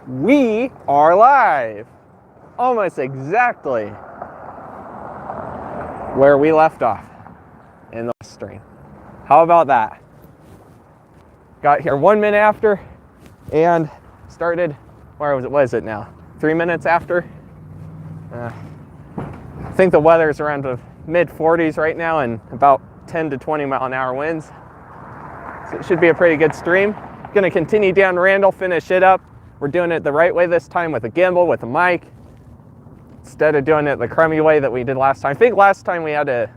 We are live, almost exactly where we left off in the stream. How about that? Got here 1 minute after and started, where was it now? 3 minutes after. I think the weather's around the mid 40s right now and about 10 to 20 mile an hour winds. So it should be a pretty good stream. Gonna continue down Randall, finish it up. We're doing it the right way this time with a gimbal, with a mic, instead of doing it the crummy way that we did last time. I think last time we had a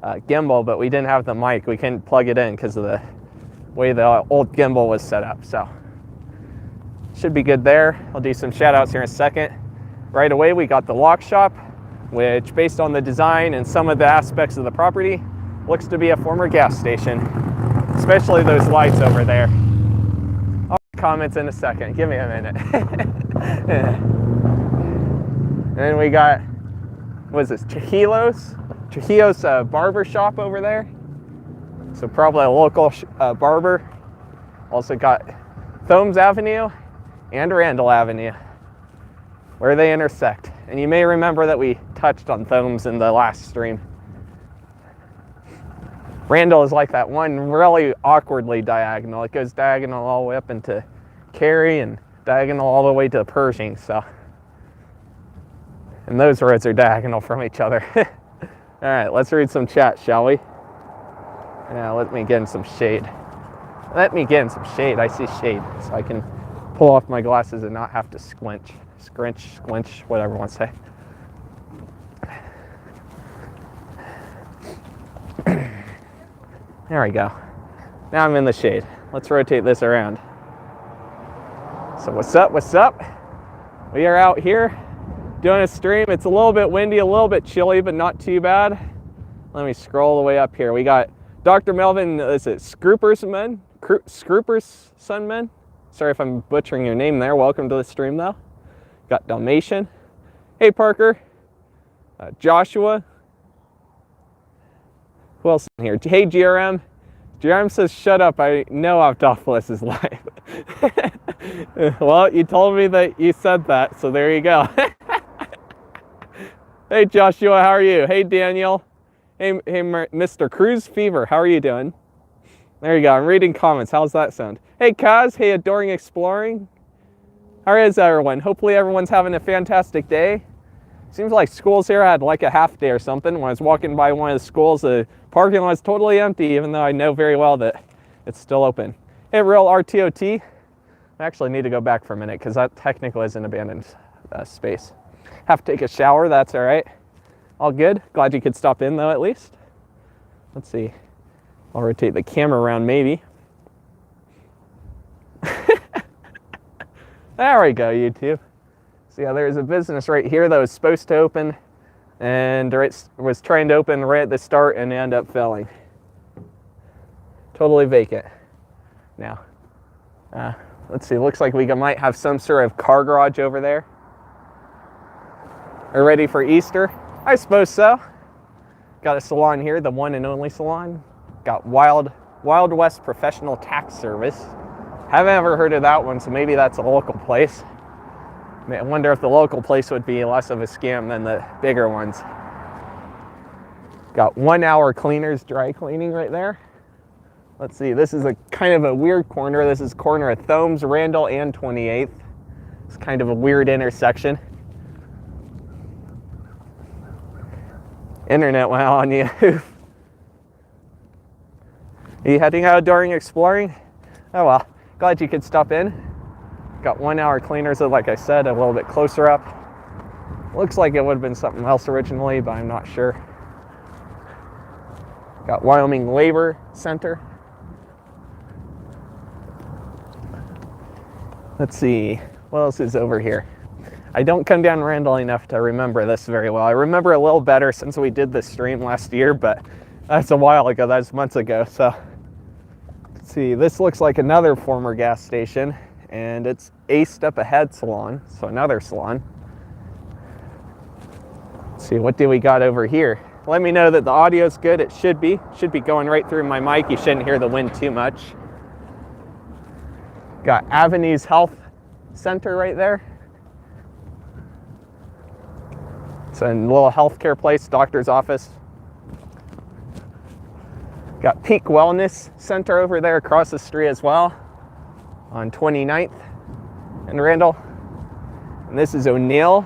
gimbal, but we didn't have the mic. We couldn't plug it in because of the way the old gimbal was set up. So should be good there. I'll do some shout outs here in a second. Right away, we got the lock shop, which based on the design and some of the aspects of the property, looks to be a former gas station, especially those lights over there. Comments in a second. Give me a minute. And we got, what is this, Trujillo's barber shop over there. So probably a local barber. Also got Thomes Avenue and Randall Avenue, where they intersect. And you may remember that we touched on Thomes in the last stream. Randall is like that one really awkwardly diagonal. It goes diagonal all the way up into Cary and diagonal all the way to Pershing. So, and those roads are diagonal from each other. All right, let's read some chat, shall we? Now, let me get in some shade. Let me get in some shade. I see shade, so I can pull off my glasses and not have to squinch, whatever you want to say. There we go. Now I'm in the shade. Let's rotate this around. So what's up? We are out here doing a stream. It's a little bit windy, a little bit chilly, but not too bad. Let me scroll the way up here. We got Dr. Melvin, is it Scrooper's Sunman? Sorry if I'm butchering your name there. Welcome to the stream though. Got Dalmatian. Hey Parker. Joshua. Who else in here? Hey, GRM. GRM says, shut up. I know Optopolis is live. Well, you told me that you said that, so there you go. Hey, Joshua, how are you? Hey, Daniel. Hey, Mr. Cruise Fever, how are you doing? There you go. I'm reading comments. How's that sound? Hey, Kaz. Hey, Adoring Exploring. How is everyone? Hopefully everyone's having a fantastic day. Seems like schools here had like a half day or something. When I was walking by one of the schools, the parking lot was totally empty, even though I know very well that it's still open. Hey, Real RTOT. I actually need to go back for a minute because that technically is an abandoned space. Have to take a shower, that's all right. All good. Glad you could stop in though, at least. Let's see. I'll rotate the camera around maybe. There we go, YouTube. So yeah, there's a business right here that was supposed to open and was trying to open right at the start and end up failing. Totally vacant now. Let's see, looks like we might have some sort of car garage over there. Are ready for Easter? I suppose so. Got a salon here, the one and only salon. Got Wild West Professional Tax Service. Haven't ever heard of that one, so maybe that's a local place. I wonder if the local place would be less of a scam than the bigger ones. Got 1 hour cleaners dry cleaning right there. Let's see, this is a kind of a weird corner. This is corner of Thomes, Randall, and 28th. It's kind of a weird intersection. Internet went on you. Are you heading out during exploring? Oh well, glad you could stop in. Got 1 hour cleaners, like I said, a little bit closer up. Looks like it would have been something else originally, but I'm not sure. Got Wyoming Labor Center. Let's see, what else is over here? I don't come down Randall enough to remember this very well. I remember a little better since we did this stream last year, but that's a while ago, that's months ago. So, let's see, this looks like another former gas station. And it's A Step Ahead Salon, so another salon. Let's see, what do we got over here? Let me know that the audio's good. It should be going right through my mic. You shouldn't hear the wind too much. Got Avenues Health center right there. It's a little healthcare place, doctor's office. Got Peak Wellness Center over there across the street as well on 29th and Randall. And this is O'Neill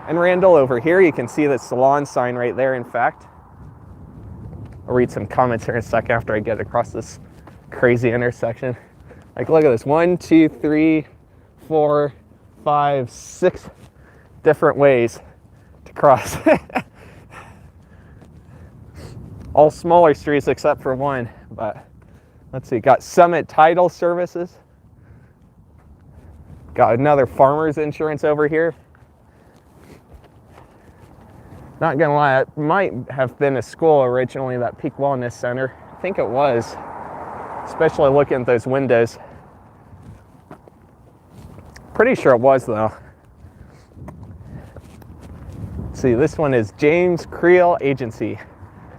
and Randall over here. You can see the Salon sign right there, in fact. I'll read some comments here in a second after I get across this crazy intersection. Like, look at this. 1, 2, 3, 4, 5, 6 different ways to cross. All smaller streets except for one, but let's see. Got Summit Title Services. Got another Farmers Insurance over here. Not gonna lie, it might have been a school originally, that Peak Wellness Center. I think it was, especially looking at those windows. Pretty sure it was though. Let's see, this one is James Creel Agency.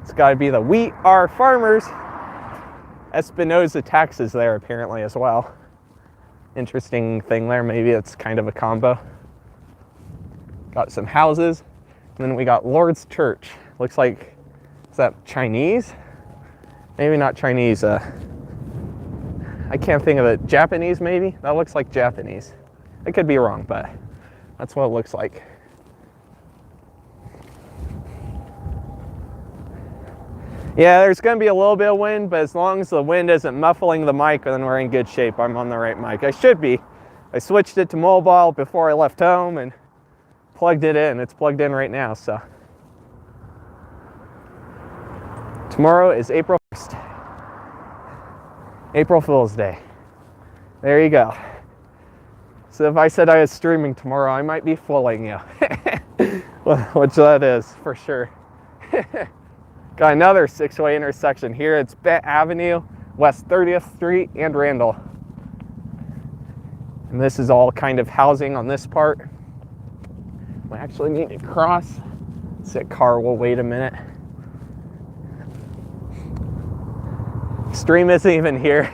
It's gotta be the We Are Farmers. Espinoza taxes there apparently as well. Interesting thing there, maybe it's kind of a combo. Got some houses. And then we got Lord's Church. Looks like, is that Chinese? Maybe not Chinese. I can't think of it. Japanese maybe? That looks like Japanese. I could be wrong, but that's what it looks like. Yeah, there's going to be a little bit of wind, but as long as the wind isn't muffling the mic, then we're in good shape. I'm on the right mic. I should be. I switched it to mobile before I left home and plugged it in. It's plugged in right now, so. Tomorrow is April 1st. April Fool's Day. There you go. So if I said I was streaming tomorrow, I might be fooling you. Which that is, for sure. Got another 6-way intersection here. It's Bett Avenue, West 30th Street, and Randall. And this is all kind of housing on this part. We actually need to cross. That car will wait a minute. Stream isn't even here.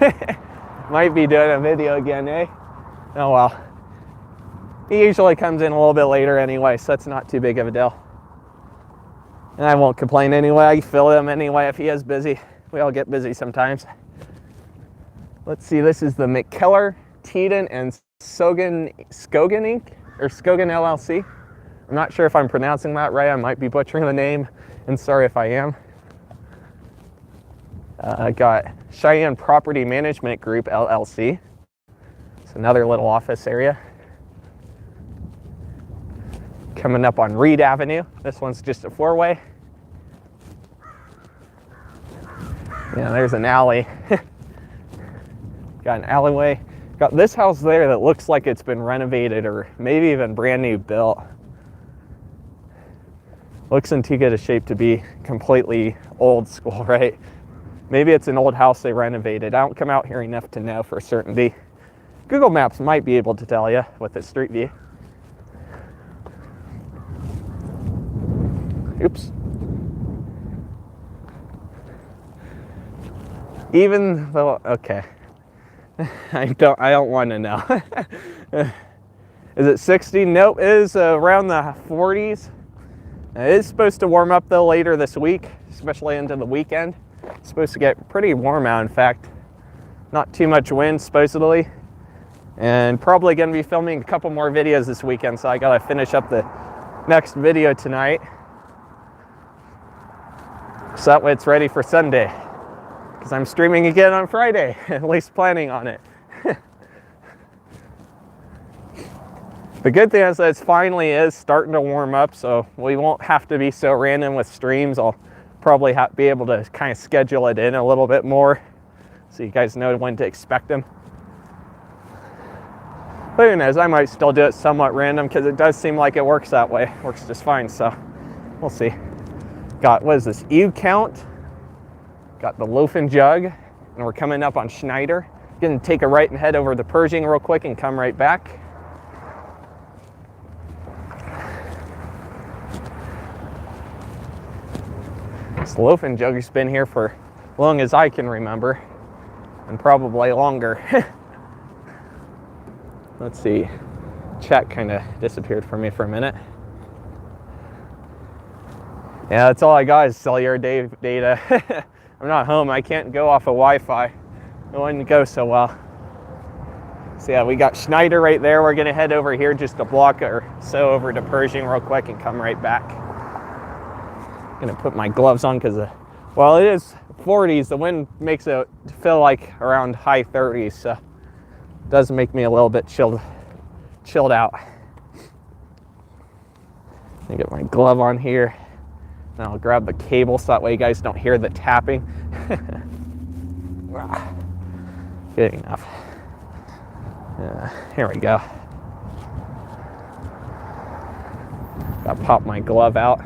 Might be doing a video again, eh? Oh well. He usually comes in a little bit later anyway, so that's not too big of a deal. And I won't complain anyway. I fill him anyway if he is busy. We all get busy sometimes. Let's see, this is the McKellar, Tiedeken, and Scoggin Inc. or Scoggin LLC. I'm not sure if I'm pronouncing that right. I might be butchering the name, and sorry if I am. I got Cheyenne Property Management Group LLC. It's another little office area. Coming up on Reed Avenue. This one's just a 4-way. Yeah, there's an alley. Got an alleyway. Got this house there that looks like it's been renovated or maybe even brand new built. Looks in too good a shape to be completely old school, right? Maybe it's an old house they renovated. I don't come out here enough to know for certainty. Google Maps might be able to tell you with the street view. Oops. Even though, okay. I don't want to know. Is it 60? Nope, it is around the 40s. It is supposed to warm up though later this week, especially into the weekend. It's supposed to get pretty warm out, in fact. Not too much wind, supposedly. And probably going to be filming a couple more videos this weekend, so I got to finish up the next video tonight. So that way it's ready for Sunday. Because I'm streaming again on Friday, at least planning on it. The good thing is that it finally is starting to warm up, so we won't have to be so random with streams. I'll probably be able to kind of schedule it in a little bit more so you guys know when to expect them. But who knows, I might still do it somewhat random because it does seem like it works that way. Works just fine, so we'll see. Got, what is this, ewe count? Got the Loaf and Jug, and we're coming up on Snyder. Gonna take a right and head over to Pershing real quick and come right back. This Loaf and Jug has been here for as long as I can remember, and probably longer. Let's see. Chat kind of disappeared from me for a minute. Yeah, that's all I got is cellular data. I'm not home. I can't go off of Wi-Fi. It wouldn't go so well. So yeah, we got Snyder right there. We're gonna head over here just a block or so over to Pershing real quick and come right back. Gonna put my gloves on because while it is 40s, the wind makes it feel like around high 30s, so it does make me a little bit chilled out. Let me get my glove on here. And I'll grab the cable so that way you guys don't hear the tapping. Good enough. Here we go. Gotta pop my glove out.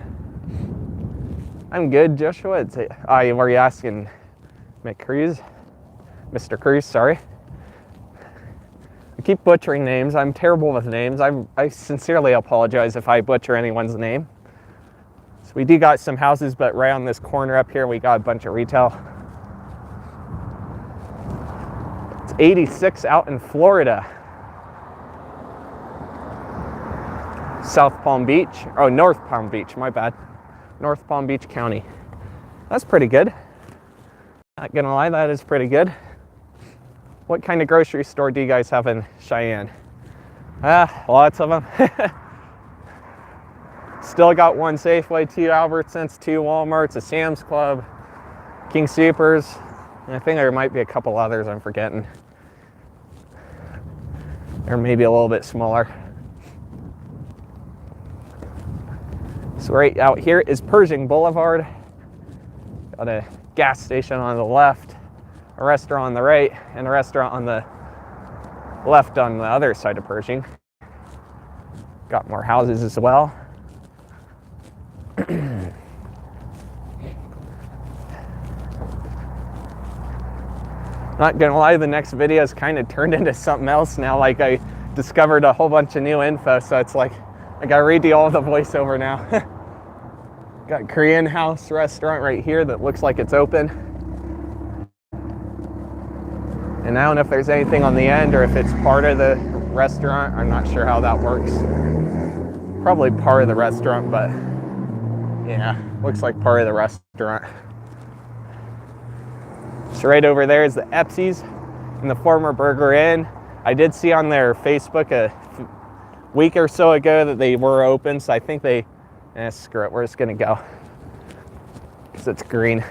I'm good, Joshua. Were you asking Mr. Cruz, sorry. I keep butchering names. I'm terrible with names. I sincerely apologize if I butcher anyone's name. So we do got some houses, but right on this corner up here, we got a bunch of retail. It's 86 out in Florida. South Palm Beach, oh, North Palm Beach, my bad. North Palm Beach County. That's pretty good. Not gonna lie, that is pretty good. What kind of grocery store do you guys have in Cheyenne? Lots of them. Still got one Safeway, 2 Albertsons, 2 Walmarts, a Sam's Club, King Soopers, and I think there might be a couple others I'm forgetting. Or maybe a little bit smaller. So right out here is Pershing Boulevard. Got a gas station on the left, a restaurant on the right, and a restaurant on the left on the other side of Pershing. Got more houses as well. Not gonna lie, the next video has kind of turned into something else now. Like I discovered a whole bunch of new info, so it's like I gotta redo all the voiceover now. Got Korean house restaurant right here that looks like it's open. And I don't know if there's anything on the end or if it's part of the restaurant. I'm not sure how that works. Probably part of the restaurant, but yeah, looks like part of the restaurant. So right over there is the Epsi's and the former Burger Inn. I did see on their Facebook a week or so ago that they were open, so I think they, screw it, we're just gonna go. Because it's green.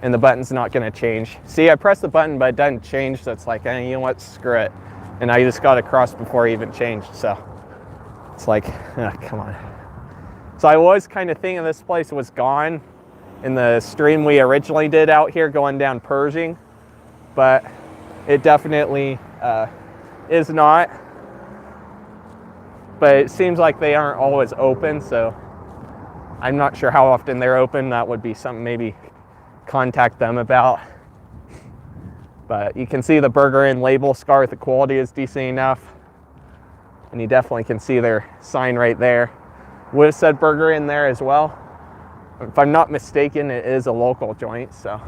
And the button's not gonna change. See, I pressed the button, but it doesn't change, so it's like, you know what, screw it. And I just got across before it even changed, so it's like, come on. So I was kind of thinking this place was gone in the stream we originally did out here going down Pershing, but it definitely is not. But it seems like they aren't always open, so I'm not sure how often they're open. That would be something maybe contact them about. But you can see the Burger Inn label scar. The quality is decent enough, and you definitely can see their sign right there. Would have said Burger Inn there as well. If I'm not mistaken, it is a local joint, so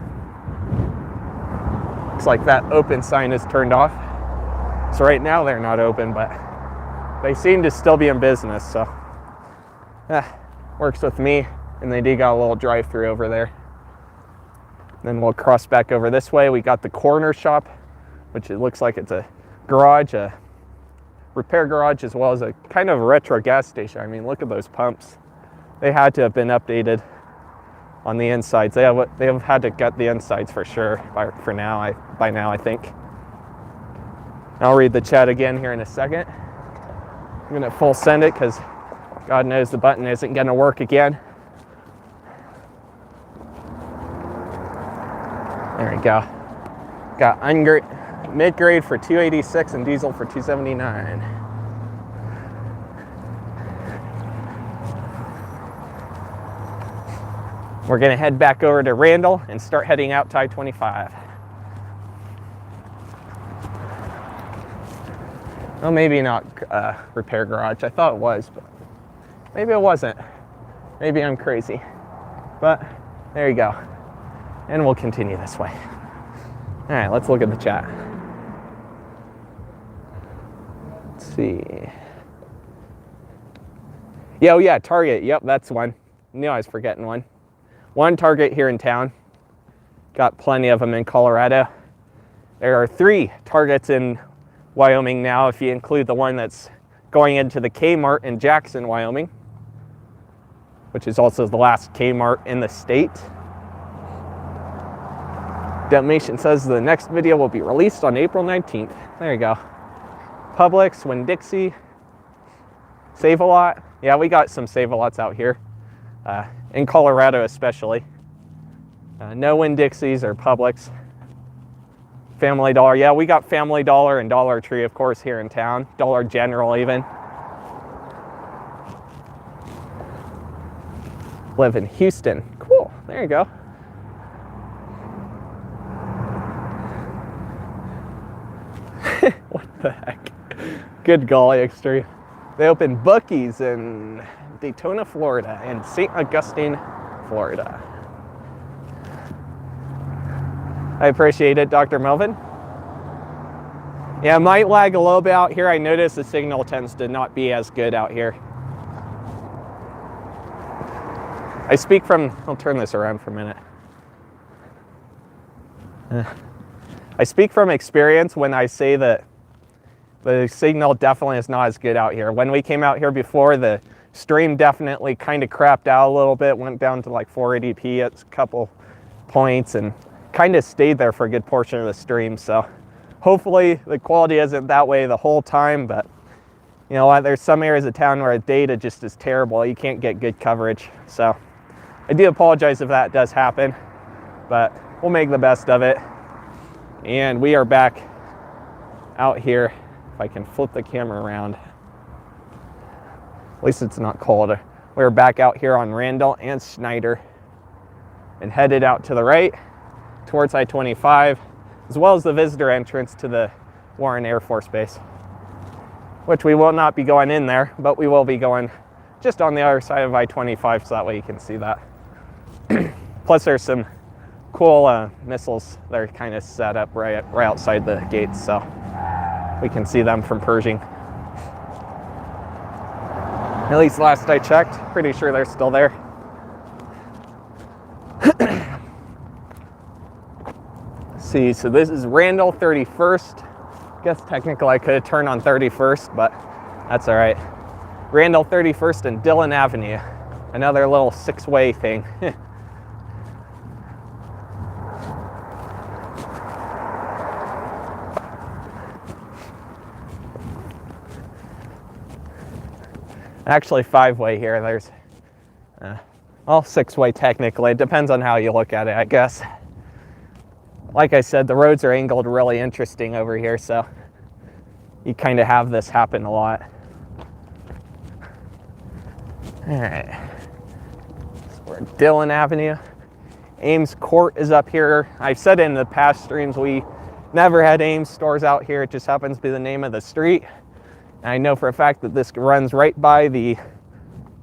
looks like that open sign is turned off. So right now they're not open, but they seem to still be in business, so works with me. And they do got a little drive-through over there. Then we'll cross back over this way. We got the corner shop, which it looks like it's a garage, a repair garage, as well as a kind of retro gas station. I mean, look at those pumps. They had to have been updated on the insides. They have had to gut the insides for sure by now, I think. I'll read the chat again here in a second. I'm gonna full send it because God knows the button isn't gonna work again. There we go. Got mid-grade for $286 and diesel for $279. We're gonna head back over to Randall and start heading out to I-25. Well, maybe not repair garage. I thought it was, but maybe it wasn't. Maybe I'm crazy. But there you go. And we'll continue this way. All right, let's look at the chat. Let's see. Yeah, oh yeah, Target. Yep, that's one. Knew I was forgetting one. One Target here in town. Got plenty of them in Colorado. There are 3 Targets in Wyoming now, if you include the one that's going into the Kmart in Jackson, Wyoming, which is also the last Kmart in the state. Dalmatian says the next video will be released on April 19th. There you go. Publix, Winn-Dixie, Save-A-Lot. Yeah, we got some Save-A-Lots out here, in Colorado especially. No Winn-Dixies or Publix. Family Dollar. Yeah, we got Family Dollar and Dollar Tree, of course, here in town. Dollar General even. Live in Houston. Cool. There you go. What the heck? Good golly, Extreme. They opened Buc-ee's in Daytona, Florida, and St. Augustine, Florida. I appreciate it, Dr. Melvin. Yeah, it might lag a little bit out here. I notice the signal tends to not be as good out here. I speak from, I'll turn this around for a minute. I speak from experience when I say that the signal definitely is not as good out here. When we came out here before, the stream definitely kind of crapped out a little bit, went down to like 480p at a couple points and kind of stayed there for a good portion of the stream. So hopefully the quality isn't that way the whole time, but you know what, there's some areas of town where the data just is terrible. You can't get good coverage. So I do apologize if that does happen, but we'll make the best of it. And we are back out here. If I can flip the camera around. At least it's not cold. We're back out here on Randall and Snyder and headed out to the right towards I-25, as well as the visitor entrance to the Warren Air Force Base, which we will not be going in there, but we will be going just on the other side of I-25, so that way you can see that. Plus there's some cool missiles that are kind of set up right outside the gates, so we can see them from Pershing. At least last I checked, pretty sure they're still there. See, so this is Randall 31st. I guess technically I could have turned on 31st, but that's all right. Randall 31st and Dillon Avenue. Another little 6-way thing. Actually 5-way here. There's, well, 6-way technically. It depends on how you look at it, I guess. Like I said, the roads are angled really interesting over here, so you kind of have this happen a lot. All right. So we're at Dillon Avenue. Ames Court is up here. I've said in the past streams we never had Ames stores out here. It just happens to be the name of the street. And I know for a fact that this runs right by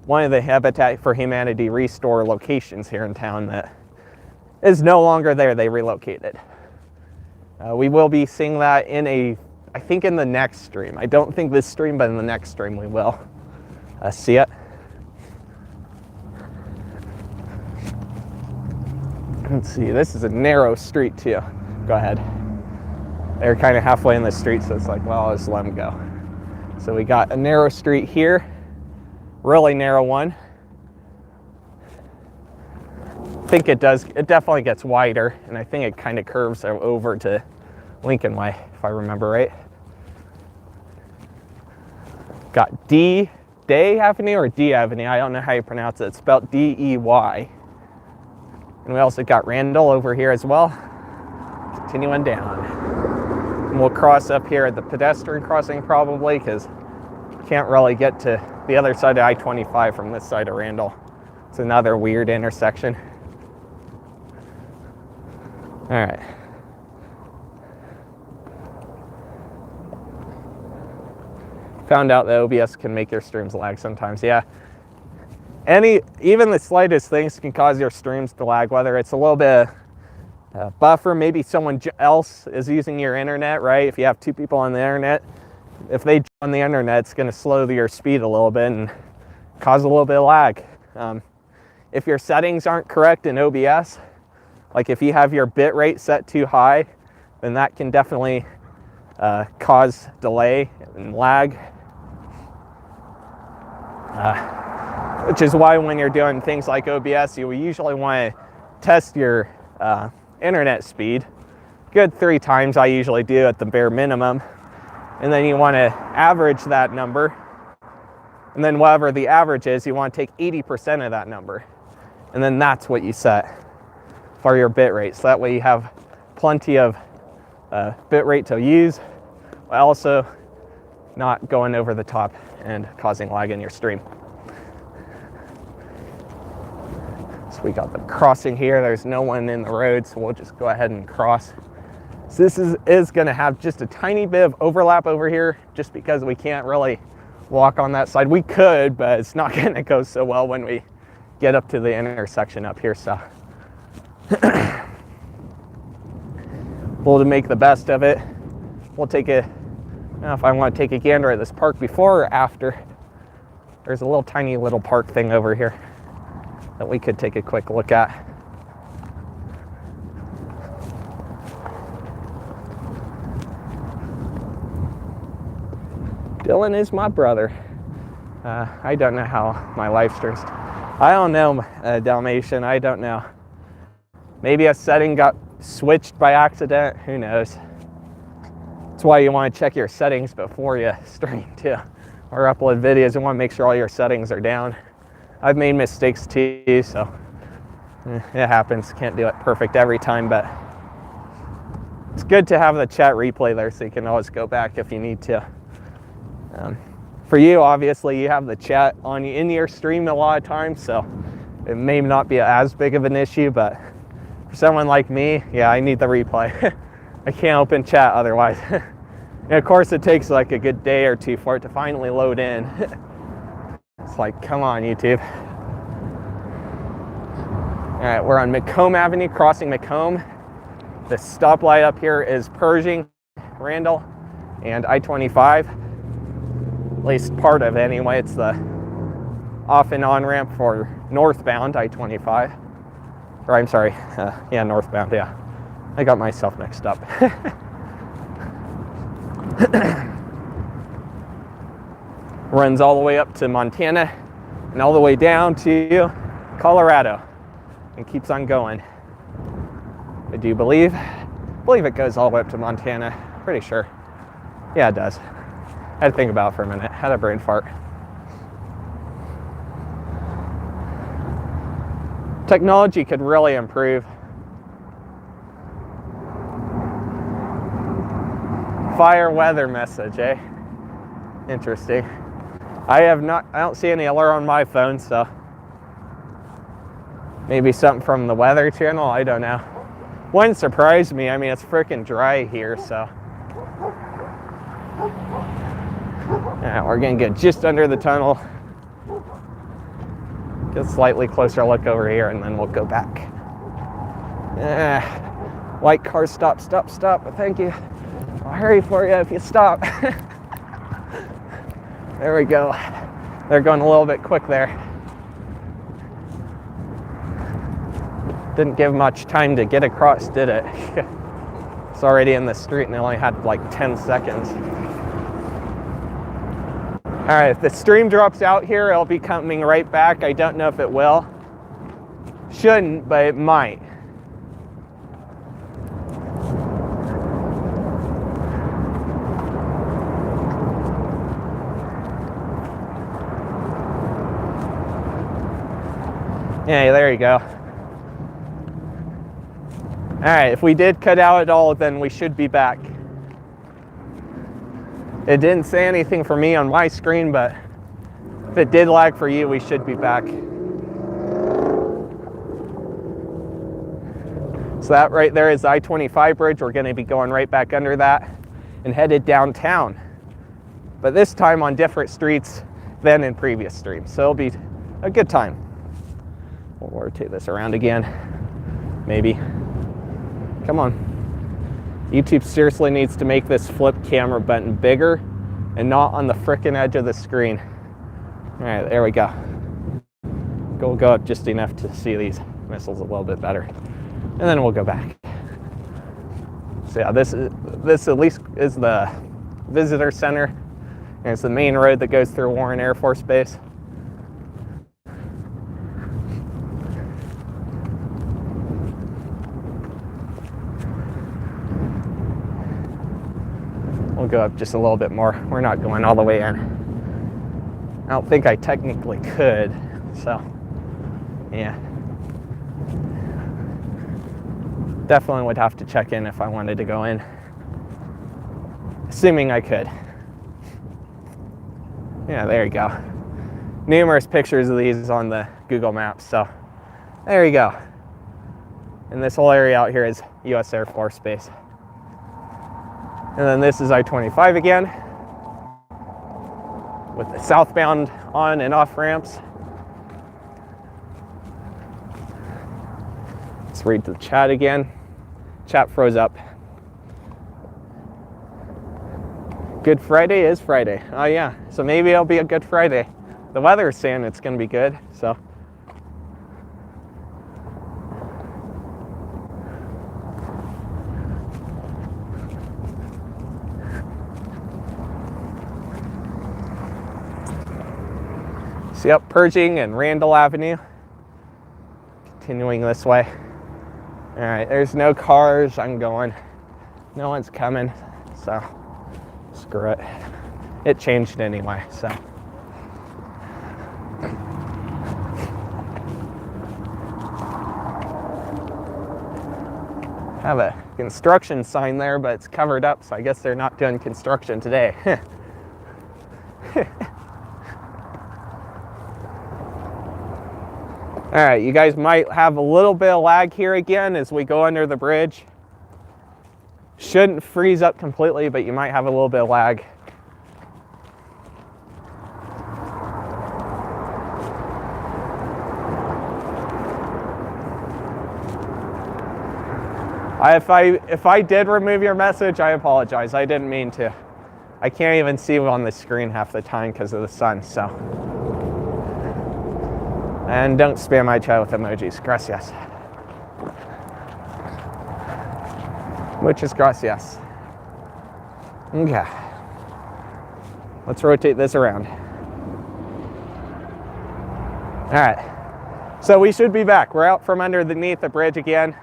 one of the Habitat for Humanity restore locations here in town that is no longer there. They relocated. We will be seeing that I think in the next stream. I don't think this stream, but in the next stream we will see it. Let's see, this is a narrow street too. Go ahead. They're kind of halfway in the street, so it's like, well, I'll just let them go. So we got a narrow street here, really narrow one. I think it definitely gets wider, and I think it kind of curves over to Lincoln Way, if I remember right. Got Day Avenue or D Avenue, I don't know how you pronounce it. It's spelled D-E-Y. And we also got Randall over here as well. Continuing down. And we'll cross up here at the pedestrian crossing probably, because can't really get to the other side of I-25 from this side of Randall. It's another weird intersection. All right. Found out that OBS can make your streams lag sometimes. Yeah. Even the slightest things can cause your streams to lag, whether it's a little bit of buffer, maybe someone else is using your internet, right? If you have 2 people on the internet, if they jump on the internet, it's going to slow your speed a little bit, and cause a little bit of lag. If your settings aren't correct in OBS, like if you have your bit rate set too high, then that can definitely cause delay and lag. Which is why when you're doing things like OBS, you usually want to test your internet speed. Good 3 times I usually do at the bare minimum. And then you want to average that number. And then whatever the average is, you want to take 80% of that number. And then that's what you set for your bit rate. So that way you have plenty of bit rate to use, while also not going over the top and causing lag in your stream. So we got the crossing here. There's no one in the road, so we'll just go ahead and cross. So this is going to have just a tiny bit of overlap over here, just because we can't really walk on that side. We could, but it's not going to go so well when we get up to the intersection up here. So we'll make the best of it. We'll take a, I don't know if I want to take a gander at this park before or after. There's a little tiny little park thing over here that we could take a quick look at. Dillon is my brother. I don't know how my live streams. I don't know, Dalmatian, I don't know. Maybe a setting got switched by accident, who knows. That's why you want to check your settings before you stream too, or upload videos. You want to make sure all your settings are down. I've made mistakes too, so it happens. Can't do it perfect every time, but it's good to have the chat replay there so you can always go back if you need to. For you, obviously, you have the chat on in your stream a lot of times, so it may not be as big of an issue, but for someone like me, yeah, I need the replay. I can't open chat otherwise. And of course, it takes like a good day or two for it to finally load in. It's like, come on, YouTube. All right, we're on McComb Avenue, crossing McComb. The stoplight up here is Pershing, Randall, and I-25. At least part of it anyway. It's the off and on ramp for northbound I-25. Or I'm sorry, yeah, northbound, yeah. I got myself mixed up. Runs all the way up to Montana and all the way down to Colorado and keeps on going. I do believe it goes all the way up to Montana. Pretty sure. Yeah, it does. I had to think about it for a minute. Had a brain fart. Technology could really improve. Fire weather message, eh? Interesting. I don't see any alert on my phone, so maybe something from the weather channel, I don't know. Wouldn't surprise me. I mean, it's freaking dry here, so. Yeah, we're gonna get just under the tunnel. Get a slightly closer look over here, and then we'll go back. White car, stop, stop, stop. Thank you. I'll hurry for you if you stop. There we go. They're going a little bit quick there. Didn't give much time to get across, did it? It's already in the street and they only had like 10 seconds. All right, if the stream drops out here, it'll be coming right back. I don't know if it will. Shouldn't, but it might. Yeah, there you go. All right, if we did cut out at all, then we should be back. It didn't say anything for me on my screen, but if it did lag for you, we should be back. So that right there is the I-25 bridge. We're going to be going right back under that and headed downtown. But this time on different streets than in previous streams. So it'll be a good time. We'll rotate this around again. Maybe. Come on. YouTube seriously needs to make this flip camera button bigger and not on the frickin' edge of the screen. All right, there we go. We'll go up just enough to see these missiles a little bit better, and then we'll go back. So yeah, this at least is the visitor center, and it's the main road that goes through Warren Air Force Base. We'll go up just a little bit more. We're not going all the way in. I don't think I technically could, so yeah. Definitely would have to check in if I wanted to go in, assuming I could. Yeah, there you go. Numerous pictures of these on the Google Maps, so there you go. And this whole area out here is U.S. Air Force Base. And then this is I-25 again, with the southbound on and off ramps. Let's read the chat again. Chat froze up. Good Friday is Friday. Oh yeah, so maybe it'll be a good Friday. The weather is saying it's gonna be good, so. See up Pershing and Randall Avenue. Continuing this way. All right, there's no cars. I'm going. No one's coming, so screw it. It changed anyway, so. Have a construction sign there, but it's covered up, so I guess they're not doing construction today. All right, you guys might have a little bit of lag here again as we go under the bridge. Shouldn't freeze up completely, but you might have a little bit of lag. If I did remove your message, I apologize. I didn't mean to. I can't even see on the screen half the time because of the sun, so. And don't spam my chat with emojis. Gracias. Muchas gracias. Okay. Let's rotate this around. All right. So we should be back. We're out from underneath the bridge again.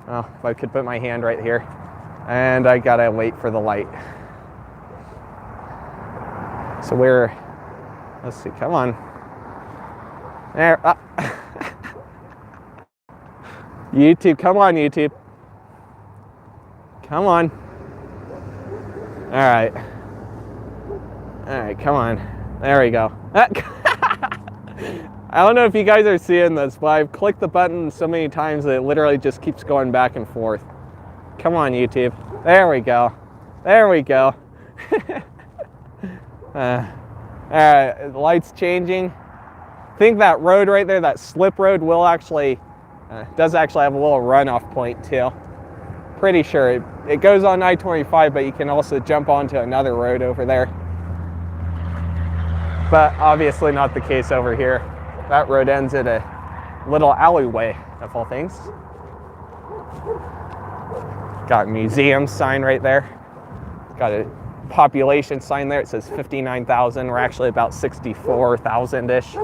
Oh, if I could put my hand right here. And I gotta wait for the light. So let's see, come on. There, YouTube, come on, YouTube. Come on. All right, come on. There we go. I don't know if you guys are seeing this, but I've clicked the button so many times that it literally just keeps going back and forth. Come on, YouTube. There we go. There we go. All right, the light's changing. I think that road right there, that slip road, will actually, does actually have a little runoff point too. Pretty sure. It goes on I-25, but you can also jump onto another road over there. But obviously not the case over here. That road ends at a little alleyway, of all things. Got a museum sign right there. Got a population sign there. It says 59,000. We're actually about 64,000-ish.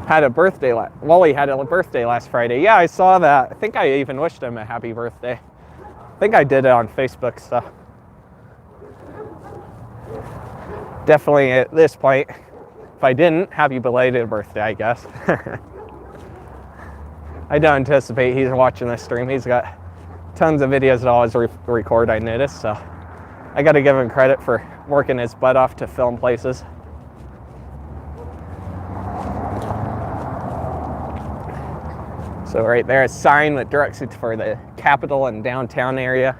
Had a birthday, Wally had a birthday last Friday. Yeah, I saw that. I think I even wished him a happy birthday. I think I did it on Facebook, so. Definitely at this point, if I didn't, happy belated birthday, I guess. I don't anticipate he's watching this stream. He's got tons of videos that always record, I noticed, so. I gotta give him credit for working his butt off to film places. So right there, a sign that directs you for the Capitol and downtown area,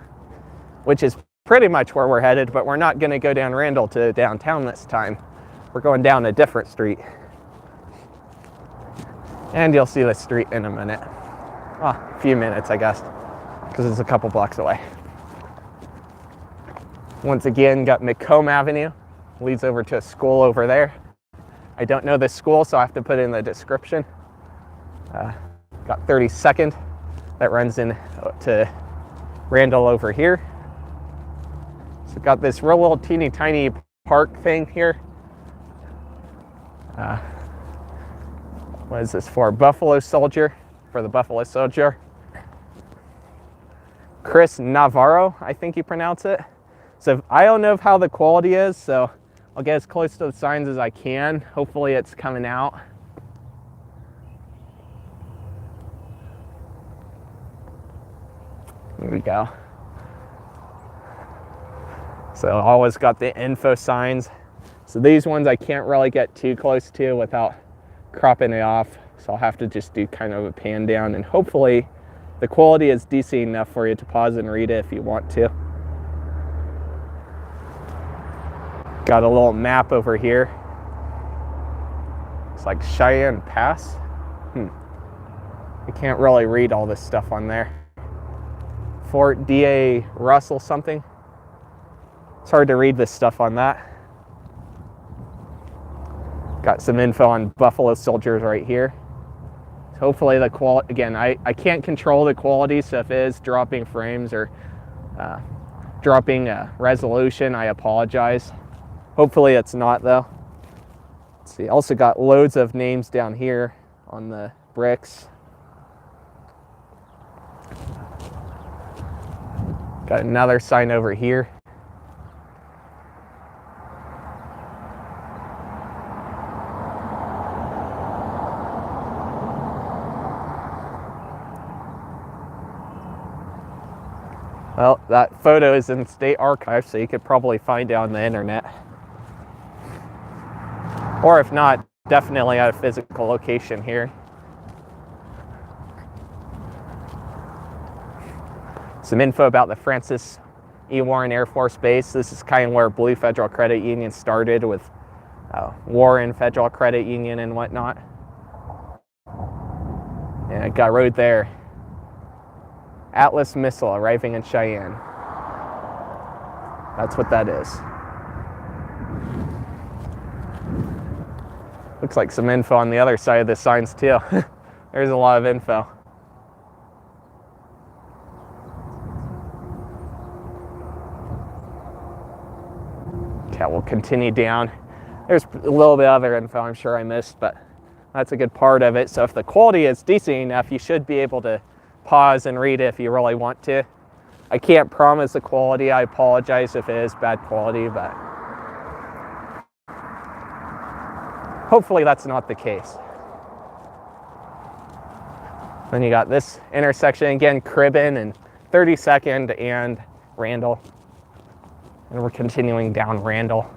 which is pretty much where we're headed, but we're not gonna go down Randall to downtown this time. We're going down a different street. And you'll see the street in a minute. Well, a few minutes, I guess, because it's a couple blocks away. Once again, got McComb Avenue, leads over to a school over there. I don't know this school, so I have to put it in the description. Got 32nd, that runs in to Randall over here. So got this real little teeny tiny park thing here. What is this for? Buffalo Soldier, for the Buffalo Soldier. Chris Navarro, I think you pronounce it. So I don't know how the quality is, so I'll get as close to the signs as I can. Hopefully it's coming out. Here we go. So always got the info signs. So these ones I can't really get too close to without cropping it off. So I'll have to just do kind of a pan down, and hopefully the quality is decent enough for you to pause and read it if you want to. Got a little map over here. It's like Cheyenne Pass. I can't really read all this stuff on there. Fort D.A. Russell something. It's hard to read this stuff on that. Got some info on Buffalo Soldiers right here. Hopefully the quality, again, I can't control the quality, so if it is dropping frames or dropping resolution, I apologize. Hopefully it's not though. Let's see, also got loads of names down here on the bricks. Got another sign over here. Well, that photo is in State Archive, so you could probably find it on the internet. Or if not, definitely at a physical location here. Some info about the Francis E. Warren Air Force Base. This is kind of where Blue Federal Credit Union started, with Warren Federal Credit Union and whatnot. And it got road there. Atlas missile arriving in Cheyenne. That's what that is. Looks like some info on the other side of the signs too. There's a lot of info. Okay, we'll continue down. There's a little bit of other info I'm sure I missed, but that's a good part of it. So if the quality is decent enough, you should be able to pause and read it if you really want to. I can't promise the quality. I apologize if it is bad quality, but hopefully that's not the case. Then you got this intersection again, Cribbon and 32nd and Randall. And we're continuing down Randall.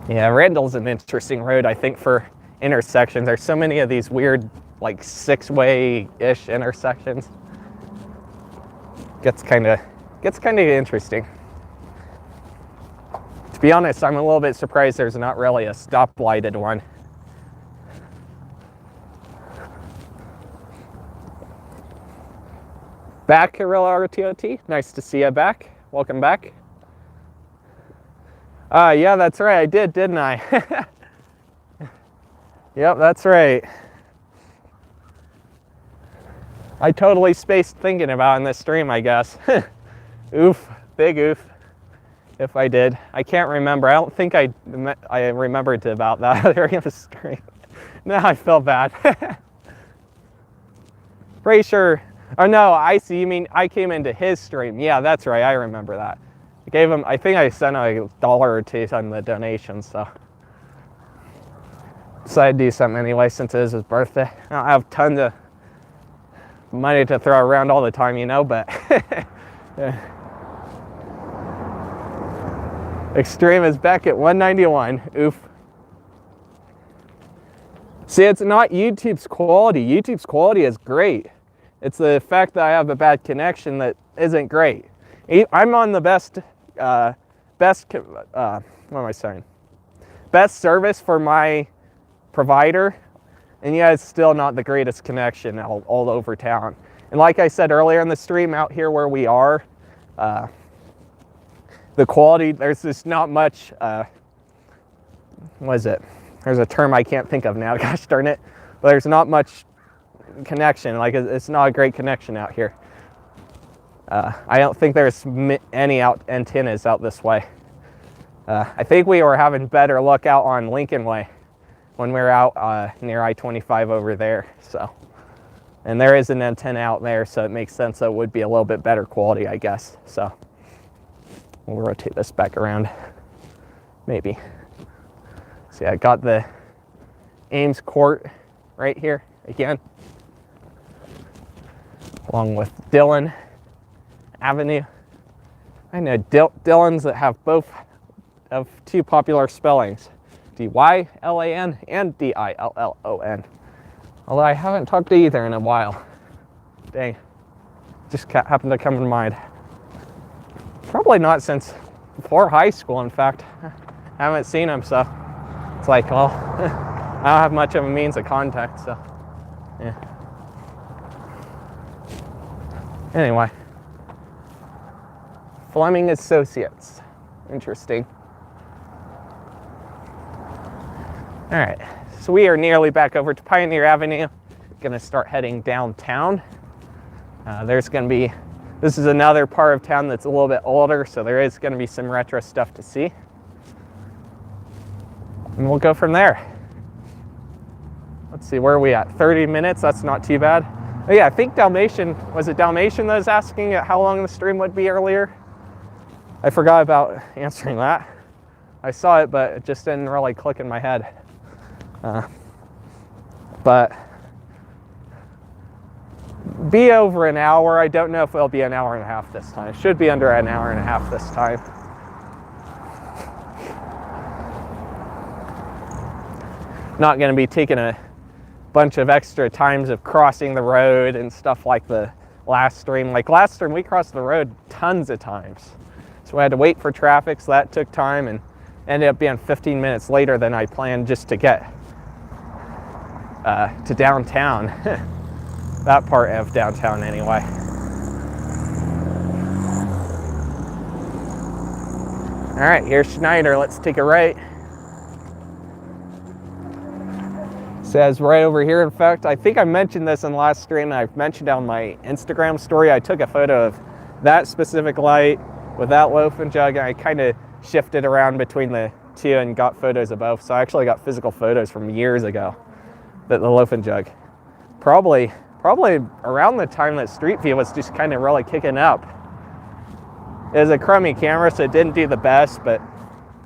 Yeah, Randall's an interesting road, I think, for intersections. There's so many of these weird, like, six-way-ish intersections. Gets kind of interesting. To be honest, I'm a little bit surprised there's not really a stop-lighted one. Back, Real RTOT. Nice to see you back. Welcome back. Yeah, that's right. I did, didn't I? Yep, that's right. I totally spaced thinking about in this stream, I guess. Oof, big oof. If I did. I can't remember. I don't think I remembered about that during the stream. Now I feel bad. Pretty sure. Oh no, I see. You mean I came into his stream. Yeah, that's right. I remember that. I gave him, I think I sent a $1 or $2 on the donation, so. Decided to do something anyway since it is his birthday. I don't have tons of money to throw around all the time, you know, but. Extreme is back at 191. Oof. See, it's not YouTube's quality. YouTube's quality is great. It's the fact that I have a bad connection that isn't great. I'm on the best service for my provider, and yeah, it's still not the greatest connection all over town. And like I said earlier in the stream, out here where we are, the quality, there's just not much, what is it? There's a term I can't think of now, gosh darn it. But there's not much connection, like it's not a great connection out here. I don't think there's any antennas out this way. I think we were having better luck out on Lincoln Way when we were out near I-25 over there. So, and there is an antenna out there, so it makes sense that it would be a little bit better quality, I guess. So we'll rotate this back around, maybe. See, I got the Ames Court right here again, along with Dillon Avenue. I know Dillons that have both of two popular spellings, D-Y-L-A-N and D-I-L-L-O-N. Although I haven't talked to either in a while. Dang, just happened to come to mind. Probably not since before high school, in fact. I haven't seen them, so it's like, well, I don't have much of a means of contact, so yeah. Anyway, Fleming Associates, interesting. All right, so we are nearly back over to Pioneer Avenue. Gonna start heading downtown. There's gonna be, this is another part of town that's a little bit older, so there is gonna be some retro stuff to see. And we'll go from there. Let's see, where are we at? 30 minutes, that's not too bad. Oh yeah, I think Dalmatian, was it Dalmatian that was asking how long the stream would be earlier? I forgot about answering that. I saw it, but it just didn't really click in my head. But be over an hour. I don't know if it'll be an hour and a half this time. It should be under an hour and a half this time. Not going to be taking a bunch of extra times of crossing the road and stuff like the last stream. Like last stream, we crossed the road tons of times. So we had to wait for traffic, so that took time and ended up being 15 minutes later than I planned just to get to downtown. That part of downtown anyway. All right, here's Snyder. Let's take a right. Says right over here. In fact, I think I mentioned this in the last stream. I've mentioned on my Instagram story. I took a photo of that specific light with that loaf and jug, and I kind of shifted around between the two and got photos of both. So I actually got physical photos from years ago. The loaf and jug. Probably around the time that Street View was just kind of really kicking up. It was a crummy camera, so it didn't do the best, but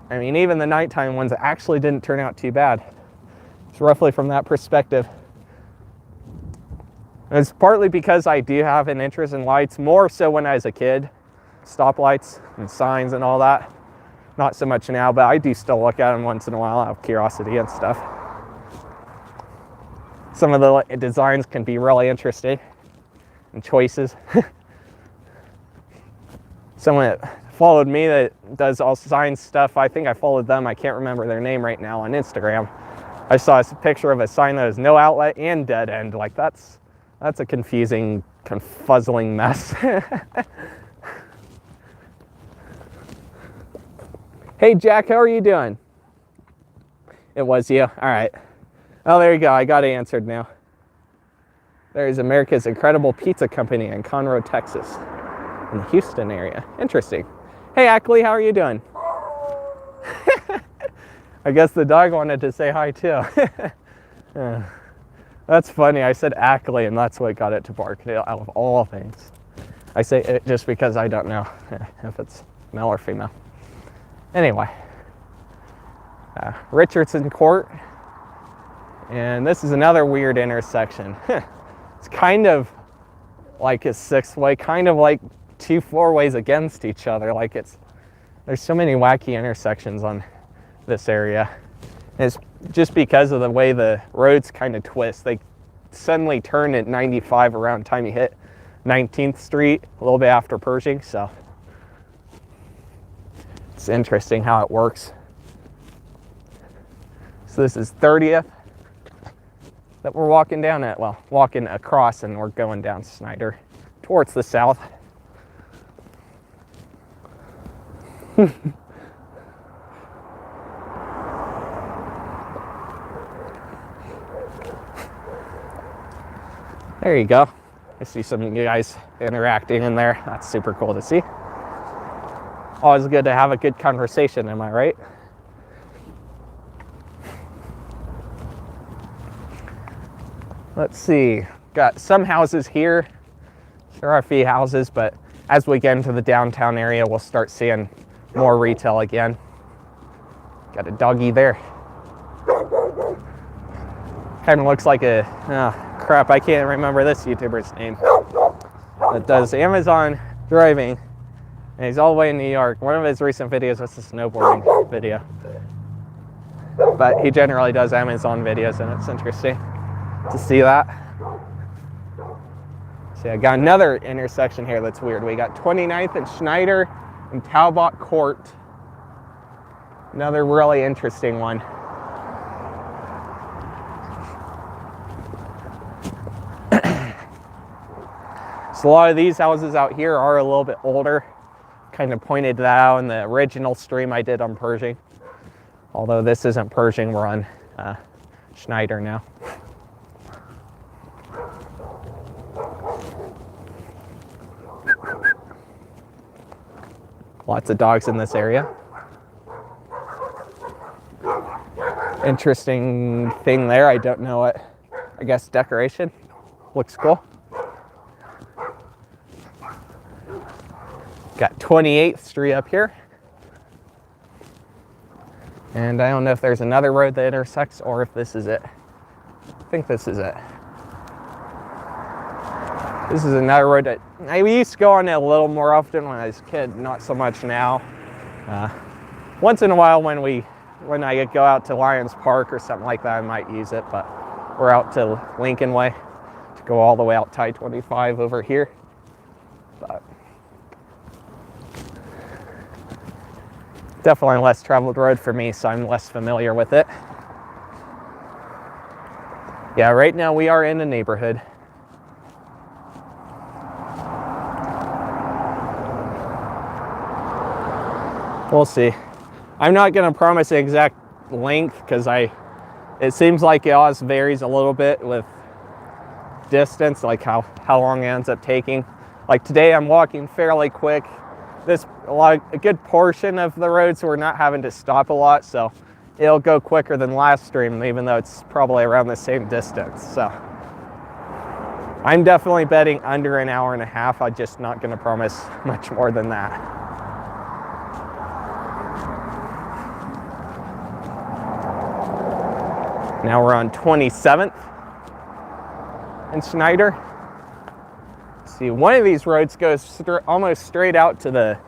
I mean, even the nighttime ones actually didn't turn out too bad. It's roughly from that perspective. And it's partly because I do have an interest in lights, more so when I was a kid. Stoplights and signs and all that. Not so much now, but I do still look at them once in a while out of curiosity and stuff. Some of the designs can be really interesting and choices. Someone that followed me that does all sign stuff, I think I followed them, I can't remember their name right now, on Instagram. I saw a picture of a sign that was no outlet and dead end. Like that's a confusing, confuzzling mess. Hey Jack, how are you doing? It was you, all right. Oh, there you go, I got it answered now. There's America's Incredible Pizza Company in Conroe, Texas, in the Houston area. Interesting. Hey Ackley, how are you doing? I guess the dog wanted to say hi too. That's funny, I said Ackley and that's what got it to bark, out of all things. I say it just because I don't know if it's male or female. Anyway, Richardson Court. And this is another weird intersection. It's kind of like a six-way, kind of like two four-ways against each other. Like there's so many wacky intersections on this area. And it's just because of the way the roads kind of twist. They suddenly turn at 95 around the time you hit 19th Street, a little bit after Pershing, so it's interesting how it works. So this is 30th. that we're walking down at, well, walking across, and we're going down Snyder towards the south. There you go. I see some of you guys interacting in there. That's super cool to see. Always good to have a good conversation, am I right? Let's see. Got some houses here. There are a few houses, but as we get into the downtown area, we'll start seeing more retail again. Got a doggy there. Kind of looks like a, crap, I can't remember this YouTuber's name. That does Amazon driving, and he's all the way in New York. One of his recent videos was a snowboarding video. But he generally does Amazon videos, and it's interesting to see that. See, I got another intersection here that's weird. We got 29th and Snyder and Talbot Court. Another really interesting one. So a lot of these houses out here are a little bit older. Kind of pointed that out in the original stream I did on Pershing. Although this isn't Pershing, we're on Snyder now. Lots of dogs in this area. Interesting thing there, I don't know what, I guess decoration. Looks cool. Got 28th Street up here. And I don't know if there's another road that intersects or if this is it. I think this is it. This is another road that I used to go on it a little more often when I was a kid, not so much now. Once in a while when I go out to Lions Park or something like that, I might use it, but we're out to Lincoln Way to go all the way out I-25 over here. But definitely a less traveled road for me, so I'm less familiar with it. Yeah, right now we are in a neighborhood. We'll see. I'm not going to promise the exact length because it seems like it always varies a little bit with distance, like how long it ends up taking. Like today I'm walking fairly quick. A good portion of the road, so we're not having to stop a lot, so it'll go quicker than last stream, even though it's probably around the same distance. So I'm definitely betting under an hour and a half. I'm just not going to promise much more than that. Now we're on 27th and Snyder. See, one of these roads goes almost straight out to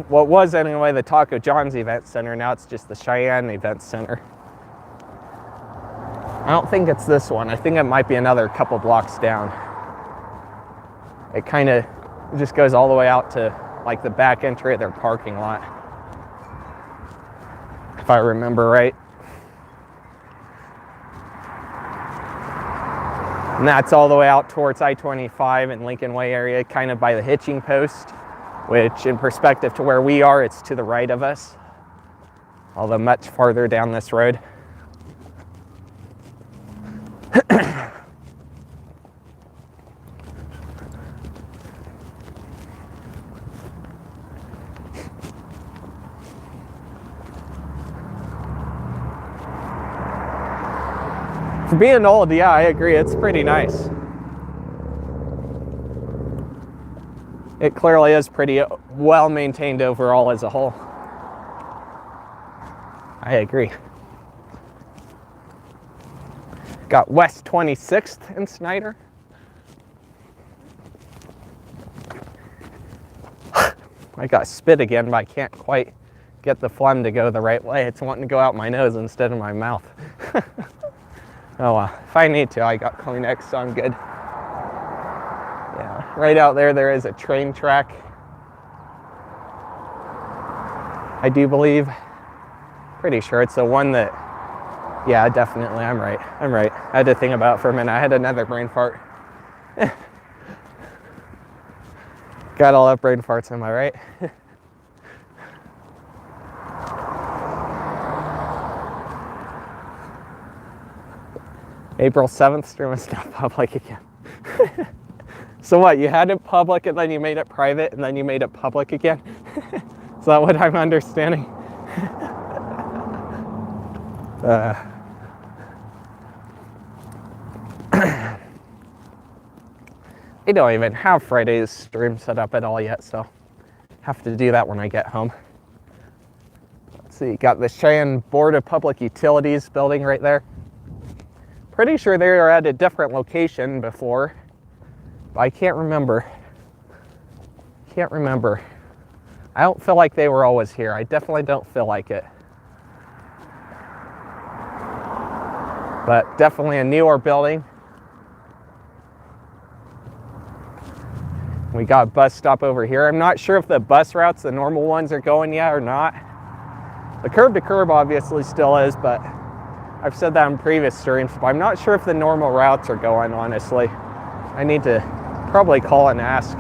what was anyway the Taco John's event center. Now it's just the Cheyenne event center. I don't think it's this one. I think it might be another couple blocks down. It kind of just goes all the way out to like the back entry of their parking lot, if I remember right. And that's all the way out towards I-25 and Lincoln Way area, kind of by the hitching post, which in perspective to where we are, it's to the right of us, although much farther down this road. For being old, yeah, I agree. It's pretty nice. It clearly is pretty well maintained overall as a whole. I agree. Got West 26th in Snyder. I got spit again, but I can't quite get the phlegm to go the right way. It's wanting to go out my nose instead of my mouth. Oh well, if I need to, I got Kleenex, so I'm good. Yeah, right out there is a train track, I do believe. Pretty sure it's the one that Yeah, definitely. I'm right. I had to think about it for a minute. I had another brain fart. Got all up brain farts, am I right? April 7th, stream is now public again. So what, you had it public and then you made it private and then you made it public again? Is that what I'm understanding? I don't even have Friday's stream set up at all yet, so have to do that when I get home. Let's see, got the Cheyenne Board of Public Utilities building right there. Pretty sure they were at a different location before, but I can't remember. I don't feel like they were always here. I definitely don't feel like it. But definitely a newer building. We got a bus stop over here. I'm not sure if the bus routes, the normal ones, are going yet or not. The curb to curb obviously still is, but I've said that in previous streams, but I'm not sure if the normal routes are going, honestly. I need to probably call and ask.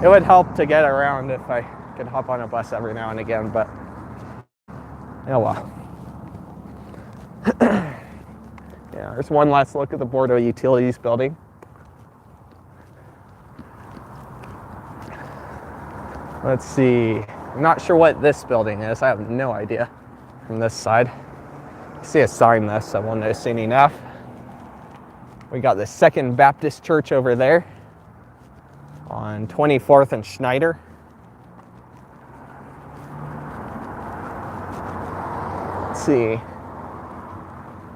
It would help to get around if I could hop on a bus every now and again, but oh well. Yeah, there's one last look at the Board of Utilities building. Let's see. I'm not sure what this building is. I have no idea from this side. I see a sign though, so I won't notice enough. We got the Second Baptist Church over there on 24th and Snyder. Let's see.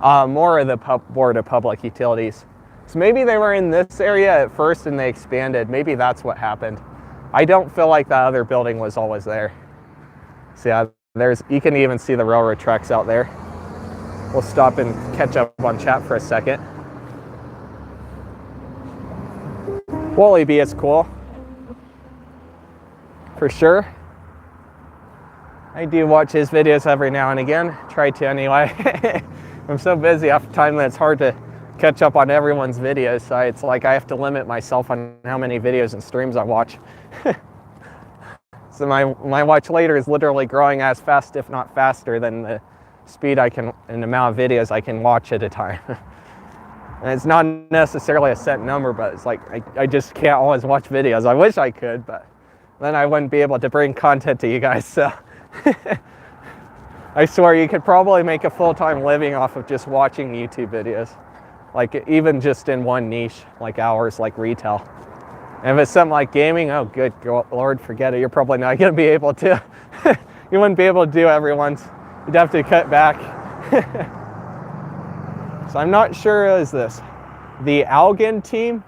More of the Board of Public Utilities. So maybe they were in this area at first and they expanded. Maybe that's what happened. I don't feel like that other building was always there. So yeah, you can even see the railroad tracks out there. We'll stop and catch up on chat for a second. Wally B is cool. For sure. I do watch his videos every now and again. Try to anyway. I'm so busy half the time that it's hard to catch up on everyone's videos. So it's like I have to limit myself on how many videos and streams I watch. So my watch later is literally growing as fast, if not faster, than the speed and the amount of videos I can watch at a time. And it's not necessarily a set number, but it's like I just can't always watch videos. I wish I could, but then I wouldn't be able to bring content to you guys. So I swear you could probably make a full-time living off of just watching YouTube videos. Like even just in one niche, like ours, like retail. And if it's something like gaming, oh good Lord, forget it. You're probably not going to be able to. You wouldn't be able to do everyone's. You'd have to cut back. So I'm not sure, is this the Algin team?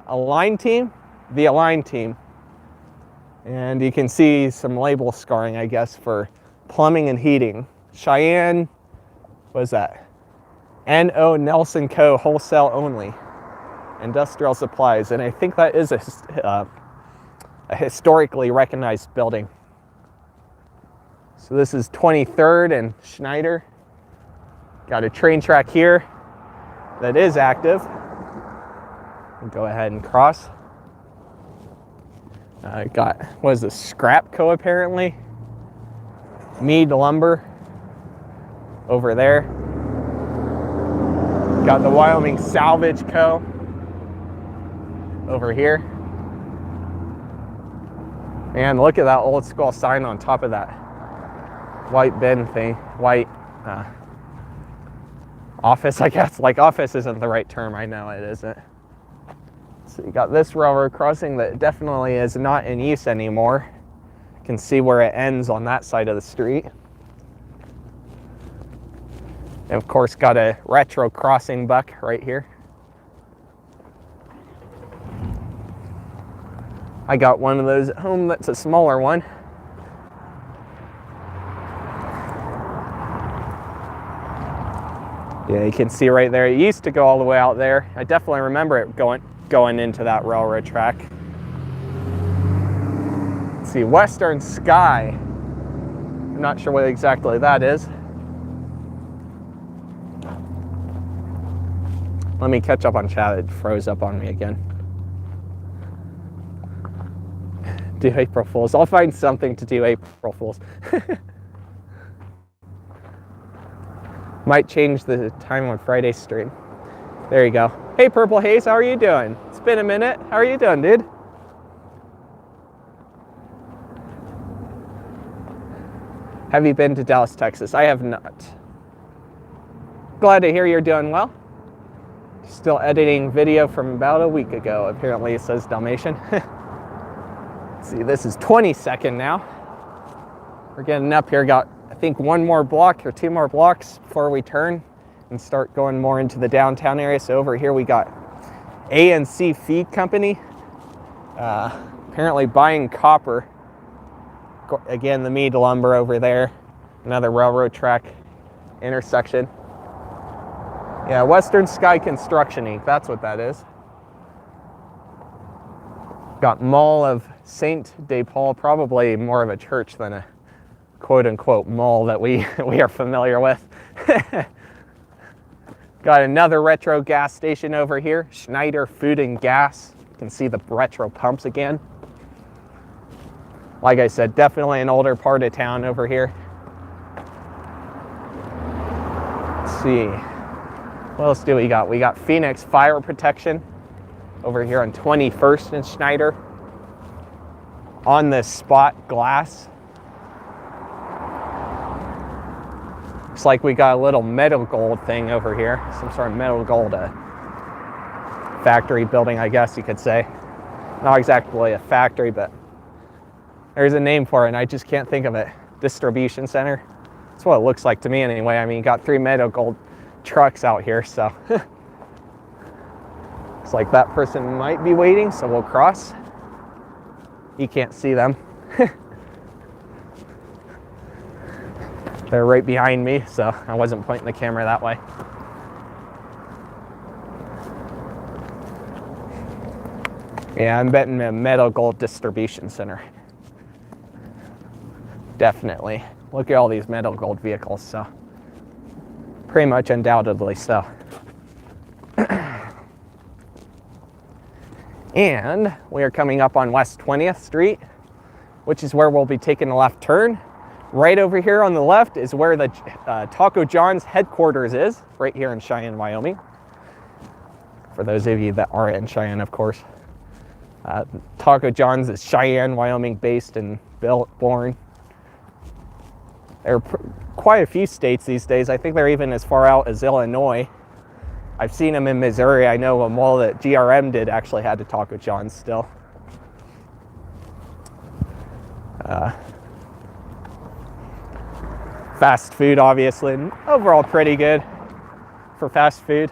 Align team? The Align team. And you can see some label scarring, I guess, for plumbing and heating. Cheyenne, what is that? N.O. Nelson Co. Wholesale only. Industrial supplies. And I think that is a historically recognized building. So this is 23rd and Snyder. Got a train track here that is active. We'll go ahead and cross. Got, what is this, Scrap Co. apparently. Mead Lumber over there. Got the Wyoming Salvage Co. over here. And look at that old school sign on top of that white bin thing. White office, I guess. Like office isn't the right term, I know it isn't. So you got this railroad crossing that definitely is not in use anymore. You can see where it ends on that side of the street. And of course got a retro crossing buck right here. I got one of those at home that's a smaller one. Yeah, you can see right there. It used to go all the way out there. I definitely remember it going into that railroad track. Let's see, Western Sky. I'm not sure what exactly that is. Let me catch up on chat. It froze up on me again. Do April Fools. I'll find something to do April Fools. Might change the time on Friday's stream. There you go. Hey, Purple Haze, how are you doing? It's been a minute. How are you doing, dude? Have you been to Dallas, Texas? I have not. Glad to hear you're doing well. Still editing video from about a week ago, apparently, it says Dalmatian. Let's see, this is 22nd now. We're getting up here, got I think one more block or two more blocks before we turn and start going more into the downtown area. So over here we got A&C Feed Company, apparently buying copper. Again, the Mead lumber over there, another railroad track intersection. Yeah, Western Sky Construction Inc., that's what that is. Got Mall of Saint De Paul, probably more of a church than a quote-unquote mall that we are familiar with. Got another retro gas station over here, Schneider Food and Gas. You can see the retro pumps again. Like I said, definitely an older part of town over here. Let's see. What else do we got? We got Phoenix Fire Protection over here on 21st and Schneider. On the spot glass. Looks like we got a little metal gold thing over here. Some sort of metal gold factory building, I guess you could say. Not exactly a factory, but there's a name for it, and I just can't think of it. Distribution center. That's what it looks like to me anyway. I mean, you got 3 metal gold trucks out here, so. Looks like that person might be waiting, so we'll cross. You can't see them. They're right behind me, so I wasn't pointing the camera that way. Yeah, I'm betting a metal gold distribution center. Definitely. Look at all these metal gold vehicles, so pretty much undoubtedly so. And we are coming up on West 20th Street, which is where we'll be taking a left turn. Right over here on the left is where the Taco John's headquarters is, right here in Cheyenne, Wyoming. For those of you that are in Cheyenne, of course. Taco John's is Cheyenne, Wyoming based and born. There are quite a few states these days. I think they're even as far out as Illinois. I've seen them in Missouri. I know a mall that GRM did actually had a Taco John's still. Fast food, obviously, and overall pretty good for fast food.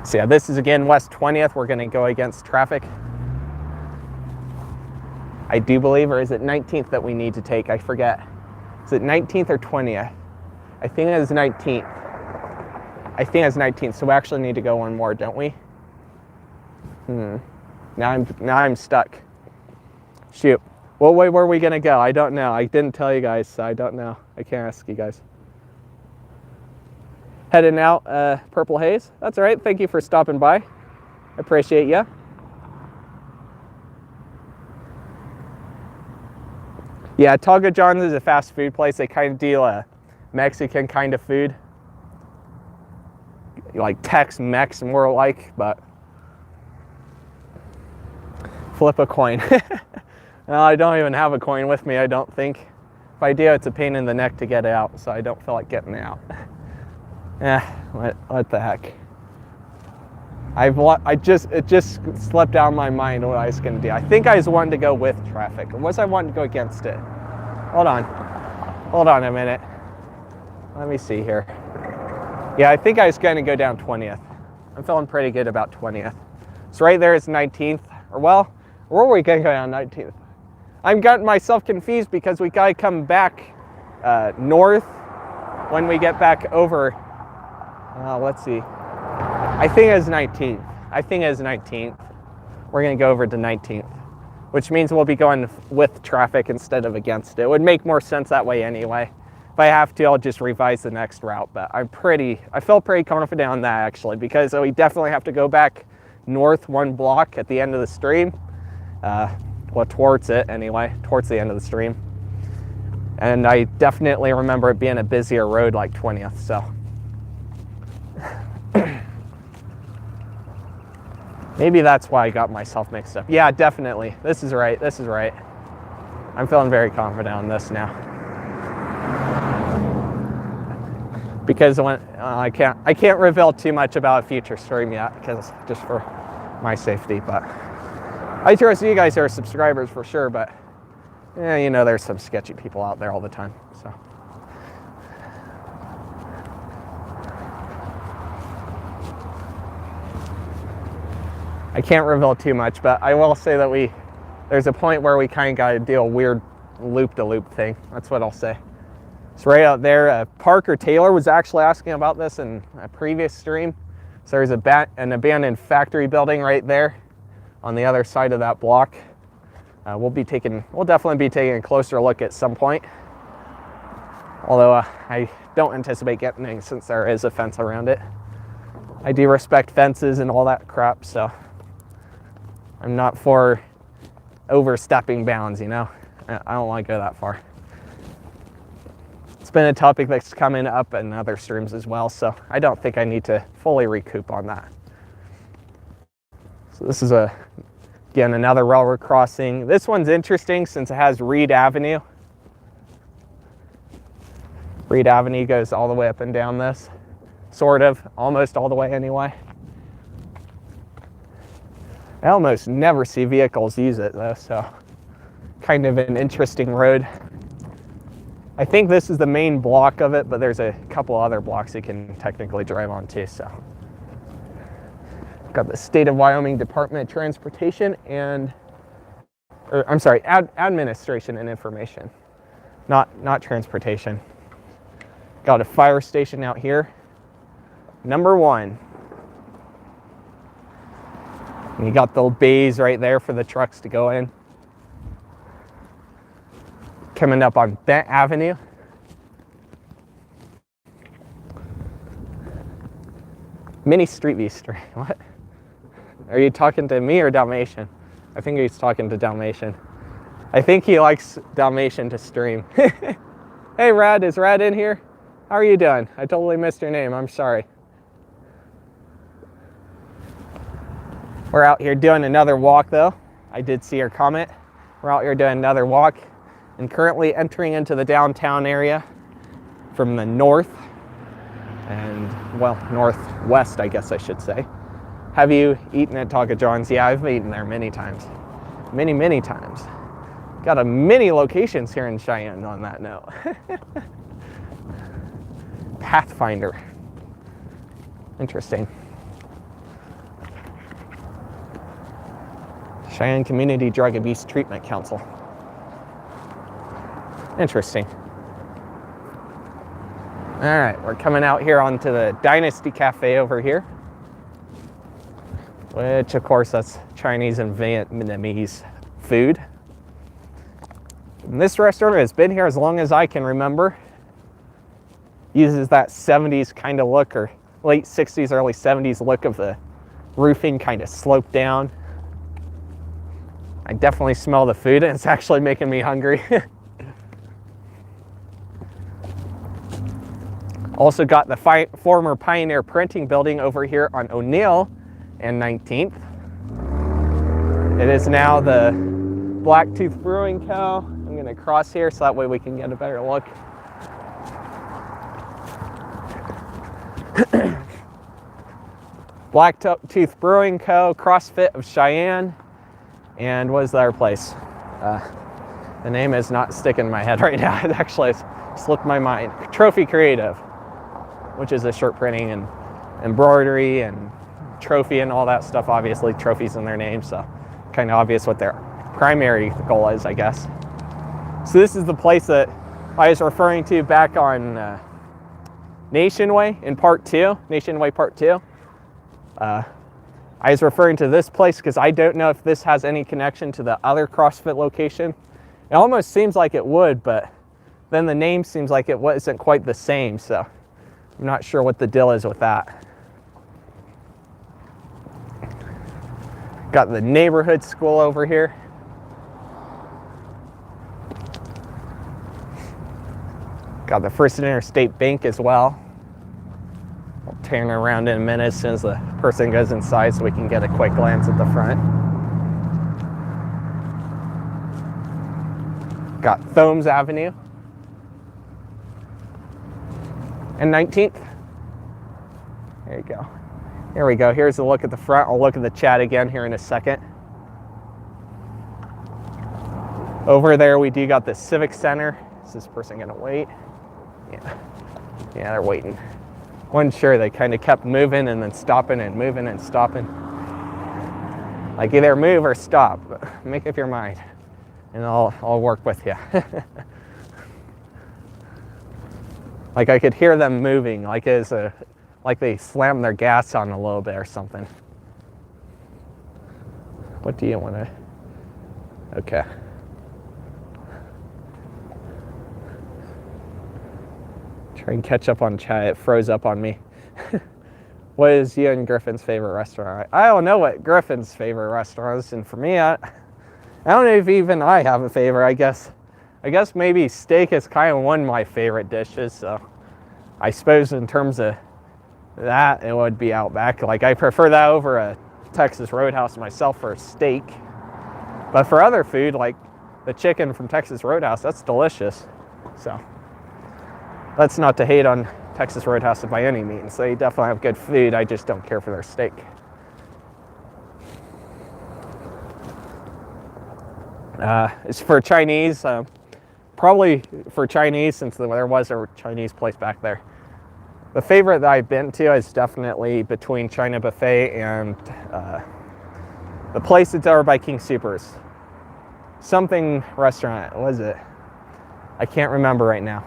So yeah, this is again West 20th. We're going to go against traffic. I do believe, or is it 19th that we need to take? I forget. Is it 19th or 20th? I think it is 19th. I think it's 19th, so we actually need to go one more, don't we? Now I'm stuck. Shoot. What way were we gonna go? I don't know. I didn't tell you guys, so I don't know. I can't ask you guys. Heading out, Purple Haze. That's all right. Thank you for stopping by. I appreciate you. Yeah, Taco John's is a fast food place. They kind of deal a Mexican kind of food. Like Tex-Mex more like, but flip a coin. No, I don't even have a coin with me, I don't think. If I do, it's a pain in the neck to get it out, so I don't feel like getting it out. What the heck. It just slipped out of my mind what I was gonna do. I think I was wanting to go with traffic, or was I wanting to go against it? Hold on a minute. Let me see here. Yeah, I think I was gonna go down 20th. I'm feeling pretty good about 20th. So right there is 19th, or well, where were we gonna go down 19th? I'm getting myself confused because we gotta come back north when we get back over. Let's see. I think it's 19th. We're gonna go over to 19th, which means we'll be going with traffic instead of against it. It would make more sense that way anyway. If if I have to, I'll just revise the next route. But I felt pretty confident on that actually, because we definitely have to go back north 1 block at the end of the stream. Well, towards it anyway, towards the end of the stream. And I definitely remember it being a busier road like 20th, so. Maybe that's why I got myself mixed up. Yeah, definitely. This is right. This is right. I'm feeling very confident on this now. Because when I can't reveal too much about a future stream yet, because just for my safety. But I trust you guys are subscribers for sure. But yeah, you know, there's some sketchy people out there all the time. So. I can't reveal too much, but I will say that there's a point where we kind of got to do a weird loop-to-loop thing. That's what I'll say. It's right out there. Parker Taylor was actually asking about this in a previous stream. So there's an abandoned factory building right there on the other side of that block. We'll definitely be taking a closer look at some point. Although I don't anticipate getting any since there is a fence around it. I do respect fences and all that crap, so I'm not for overstepping bounds, you know? I don't want to go that far. It's been a topic that's coming up in other streams as well, so I don't think I need to fully recoup on that. So this is again, another railroad crossing. This one's interesting since it has Reed Avenue. Reed Avenue goes all the way up and down this. Sort of, almost all the way anyway. I almost never see vehicles use it though, so kind of an interesting road. I think this is the main block of it, but there's a couple other blocks you can technically drive on too, so. Got the State of Wyoming Department of Transportation Administration and Information, not transportation. Got a fire station out here. Number 1. And you got the bays right there for the trucks to go in. Coming up on Bent Avenue. Mini Street Vistor. What? Are you talking to me or Dalmatian? I think he's talking to Dalmatian. I think he likes Dalmatian to stream. Hey Rad, is Rad in here? How are you doing? I totally missed your name, I'm sorry. We're out here doing another walk though. I did see your comment. We're out here doing another walk and currently entering into the downtown area from the north and, well, northwest, I guess I should say. Have you eaten at Taco John's? Yeah, I've eaten there many times. Many times. Got a many locations here in Cheyenne on that note. Pathfinder. Interesting. Cheyenne Community Drug Abuse Treatment Council. Interesting. All right, we're coming out here onto the Dynasty Cafe over here, which of course that's Chinese and Vietnamese food. And this restaurant has been here as long as I can remember. Uses that 70s kind of look, or late 60s, early 70s look of the roofing kind of sloped down. I definitely smell the food and it's actually making me hungry. Also got the former Pioneer Printing Building over here on O'Neill and 19th. It is now the Blacktooth Brewing Co. I'm gonna cross here so that way we can get a better look. Blacktooth Brewing Co., CrossFit of Cheyenne, and what is the other place? The name is not sticking in my head right now. It actually slipped my mind. Trophy Creative, which is a shirt printing and embroidery and trophy and all that stuff. Obviously, trophies in their name, so kind of obvious what their primary goal is, I guess. So this is the place that I was referring to back on Nationway in part 2, Nationway part 2. I was referring to this place because I don't know if this has any connection to the other CrossFit location. It almost seems like it would, but then the name seems like it wasn't quite the same, so I'm not sure what the deal is with that. Got the neighborhood school over here. Got the First Interstate Bank as well. I'll turn around in a minute as soon as the person goes inside so we can get a quick glance at the front. Got Thomes Avenue and 19th. There you go. Here we go. Here's a look at the front. I'll look at the chat again here in a second. Over there we do got the Civic Center. Is this person gonna wait? Yeah, they're waiting. Wasn't sure, they kind of kept moving and then stopping and moving and stopping. Like either move or stop, but make up your mind and I'll work with you. Like I could hear them moving, like they slammed their gas on a little bit or something. What do you want to? Okay. Try and catch up on chat. It froze up on me. What is you and Griffin's favorite restaurant? I don't know what Griffin's favorite restaurant is, and for me, I don't know if even I have a favorite. I guess maybe steak is kind of one of my favorite dishes. So I suppose in terms of that, it would be Outback. Like I prefer that over a Texas Roadhouse myself for steak. But for other food, like the chicken from Texas Roadhouse, that's delicious. So that's not to hate on Texas Roadhouse by any means. They definitely have good food. I just don't care for their steak. It's for Chinese, probably for Chinese, since there was a Chinese place back there. The favorite that I've been to is definitely between China Buffet and the place that's over by King Soopers. Something restaurant, what is it? I can't remember right now.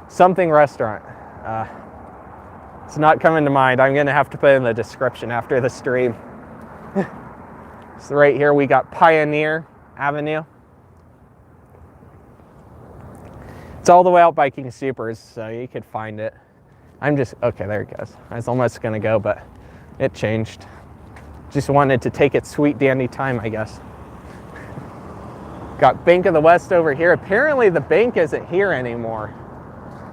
Something restaurant. It's not coming to mind. I'm gonna have to put it in the description after the stream. So right here we got Pioneer Avenue. It's all the way out by King Soopers, so you could find it. Okay, there it goes. I was almost gonna go, but it changed. Just wanted to take its sweet dandy time, I guess. Got Bank of the West over here. Apparently the bank isn't here anymore.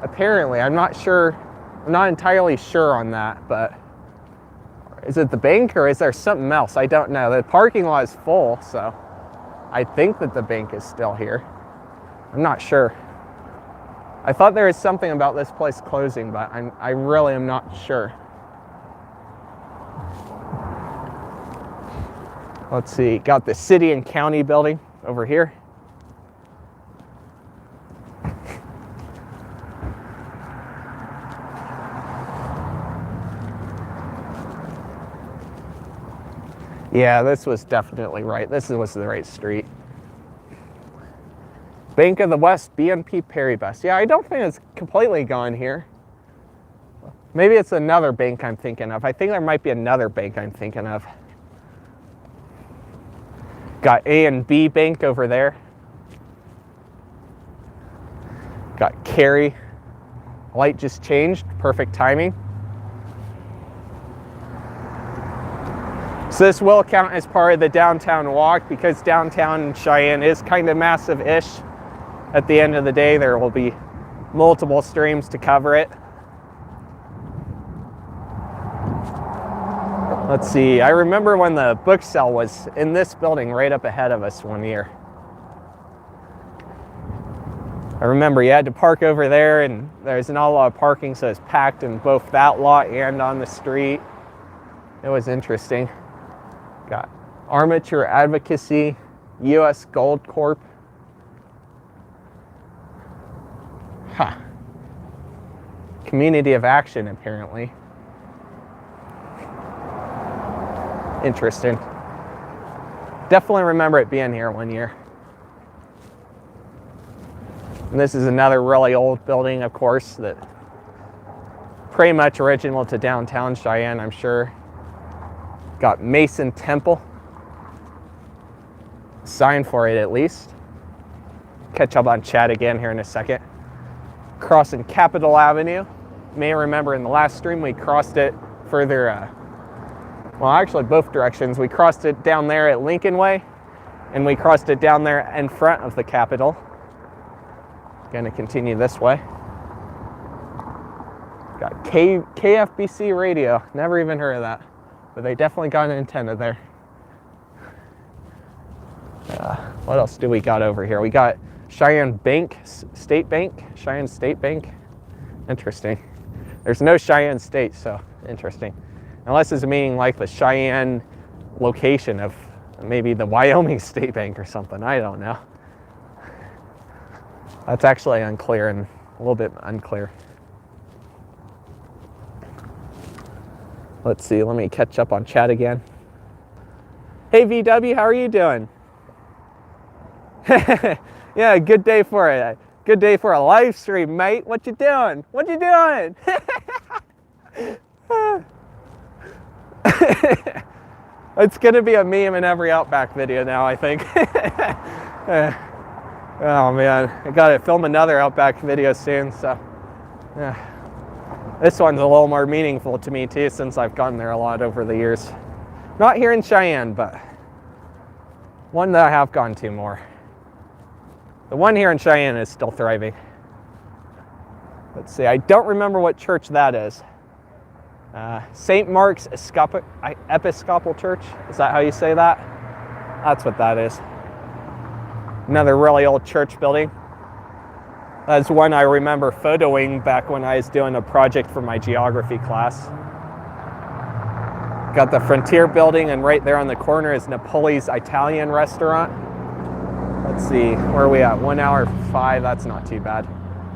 Apparently, I'm not sure. I'm not entirely sure on that, but is it the bank or is there something else? I don't know. The parking lot is full, so I think that the bank is still here. I'm not sure. I thought there was something about this place closing, but I really am not sure. Let's see, got the city and county building over here. Yeah, this was definitely right. This was the right street. Bank of the West, BNP Paribas. Yeah, I don't think it's completely gone here. Maybe it's another bank I'm thinking of. I think there might be another bank I'm thinking of. Got A and B Bank over there. Got Cary. Light just changed. Perfect timing. So this will count as part of the downtown walk because downtown Cheyenne is kind of massive-ish. At the end of the day, there will be multiple streams to cover it. Let's see, I remember when the book sale was in this building right up ahead of us one year. I remember you had to park over there and there's not a lot of parking, so it's packed in both that lot and on the street. It was interesting. Got Armature Advocacy, US Gold Corp. Huh. Community of Action, apparently. Interesting. Definitely remember it being here one year. And this is another really old building, of course, that pretty much original to downtown Cheyenne, I'm sure. Got Mason Temple. Sign for it, at least. Catch up on chat again here in a second. crossing Capitol Avenue. You may remember in the last stream we crossed it further, well, actually both directions. We crossed it down there at Lincoln Way, and we crossed it down there in front of the Capitol. Gonna continue this way. Got KFBC radio. Never even heard of that, but they definitely got an antenna there. What else do we got over here? We got Cheyenne Bank, State Bank, Cheyenne State Bank. Interesting. There's no Cheyenne State, so interesting. Unless it's meaning like the Cheyenne location of maybe the Wyoming State Bank or something. I don't know. That's actually unclear and a little bit unclear. Let's see, let me catch up on chat again. Hey VW, how are you doing? Yeah, good day for it. Good day for a live stream, mate. What you doing? What you doing? It's gonna be a meme in every Outback video now, I think. Oh man, I gotta film another Outback video soon, so this one's a little more meaningful to me too, since I've gone there a lot over the years. Not here in Cheyenne, but one that I have gone to more. The one here in Cheyenne is still thriving. Let's see, I don't remember what church that is. St. Mark's Episcopal Church, is that how you say that? That's what that is. Another really old church building. That's one I remember photoing back when I was doing a project for my geography class. Got the Frontier building, and right there on the corner is Napoli's Italian restaurant. Let's see, where are we at? 1 hour 5, that's not too bad.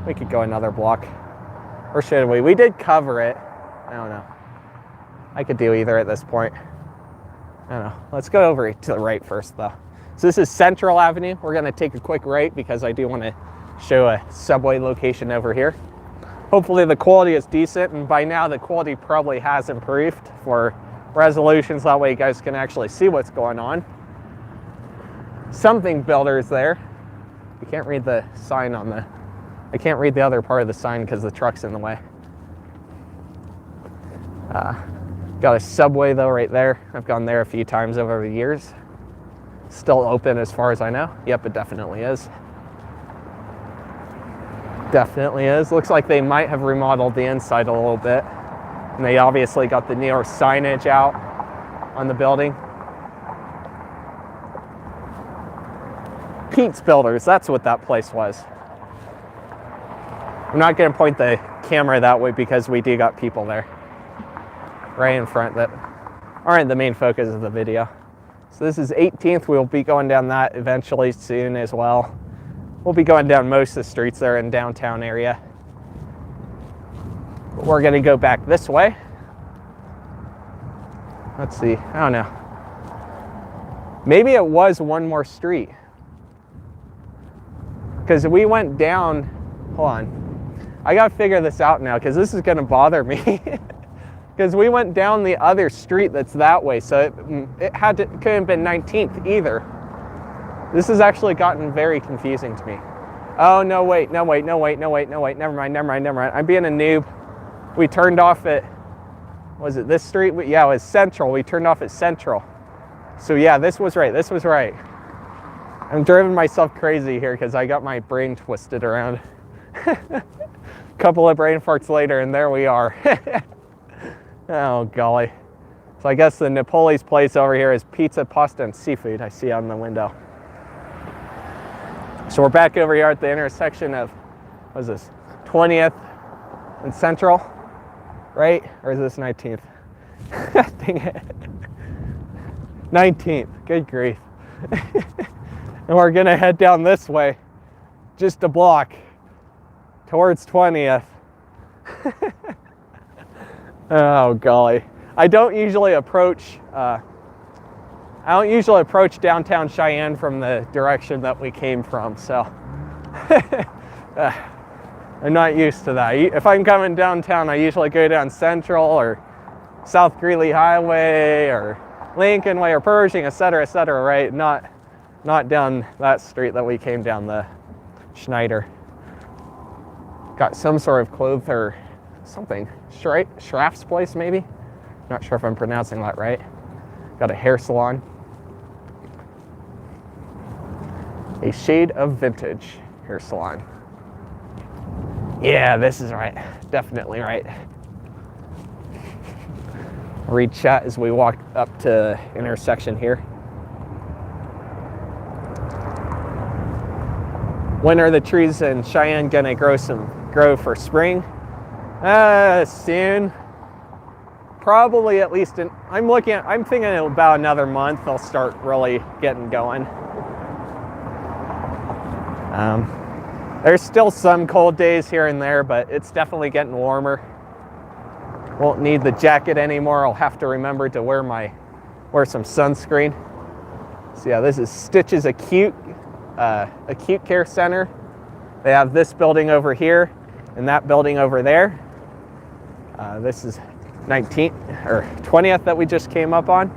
We could go another block. Or should we? We did cover it. I don't know. I could do either at this point. I don't know. Let's go over to the right first though. So this is Central Avenue. We're gonna take a quick right because I do want to show a subway location over here. Hopefully the quality is decent, and by now the quality probably has improved for resolutions. That way you guys can actually see what's going on. Something Builders there. You can't read the sign on the, I can't read the other part of the sign because the truck's in the way. Got a Subway though right there. I've gone there a few times over the years. Still open as far as I know. Yep, it definitely is. Definitely is. Looks like they might have remodeled the inside a little bit. And they obviously got the newer signage out on the building. Pete's Builders, that's what that place was. I'm not gonna point the camera that way because we do got people there right in front that aren't the main focus of the video. So this is 18th. We'll be going down that eventually soon as well. We'll be going down most of the streets there in downtown area. But we're gonna go back this way. Let's see, I don't know. Maybe it was one more street. Because we went down, hold on. I gotta figure this out now because this is gonna bother me. Because we went down the other street that's that way, so it couldn't have been 19th either. This has actually gotten very confusing to me. Oh, no, wait, no, wait, no, wait, no, wait, no, wait, never mind, never mind, never mind. I'm being a noob. We turned off at, was it this street? Yeah, it was Central. We turned off at Central. So yeah, this was right, this was right. I'm driving myself crazy here because I got my brain twisted around. Couple of brain farts later, and there we are. Oh, golly. So I guess the Napoli's place over here is pizza, pasta, and seafood I see on the window. So we're back over here at the intersection of, what is this, 20th and Central, right? Or is this 19th? Dang it. 19th, good grief. And we're gonna head down this way, just a block, towards 20th. Oh golly. I don't usually approach downtown Cheyenne from the direction that we came from, so I'm not used to that. If I'm coming downtown, I usually go down Central or South Greeley Highway or Lincoln Way or Pershing, etc., right? Not down that street that we came down, the Snyder. Got some sort of clothes or something. Schraff's place, maybe? Not sure if I'm pronouncing that right. Got a hair salon. A shade of vintage hair salon. Yeah, this is right. Definitely right. Read chat as we walk up to intersection here. When are the trees in Cheyenne gonna grow for spring? Soon. Probably at least I'm thinking about another month they'll start really getting going. There's still some cold days here and there, but it's definitely getting warmer. Won't need the jacket anymore. I'll have to remember to wear some sunscreen. So yeah, this is Stitch's acute care center. They have this building over here and that building over there. This is 19th or 20th that we just came up on.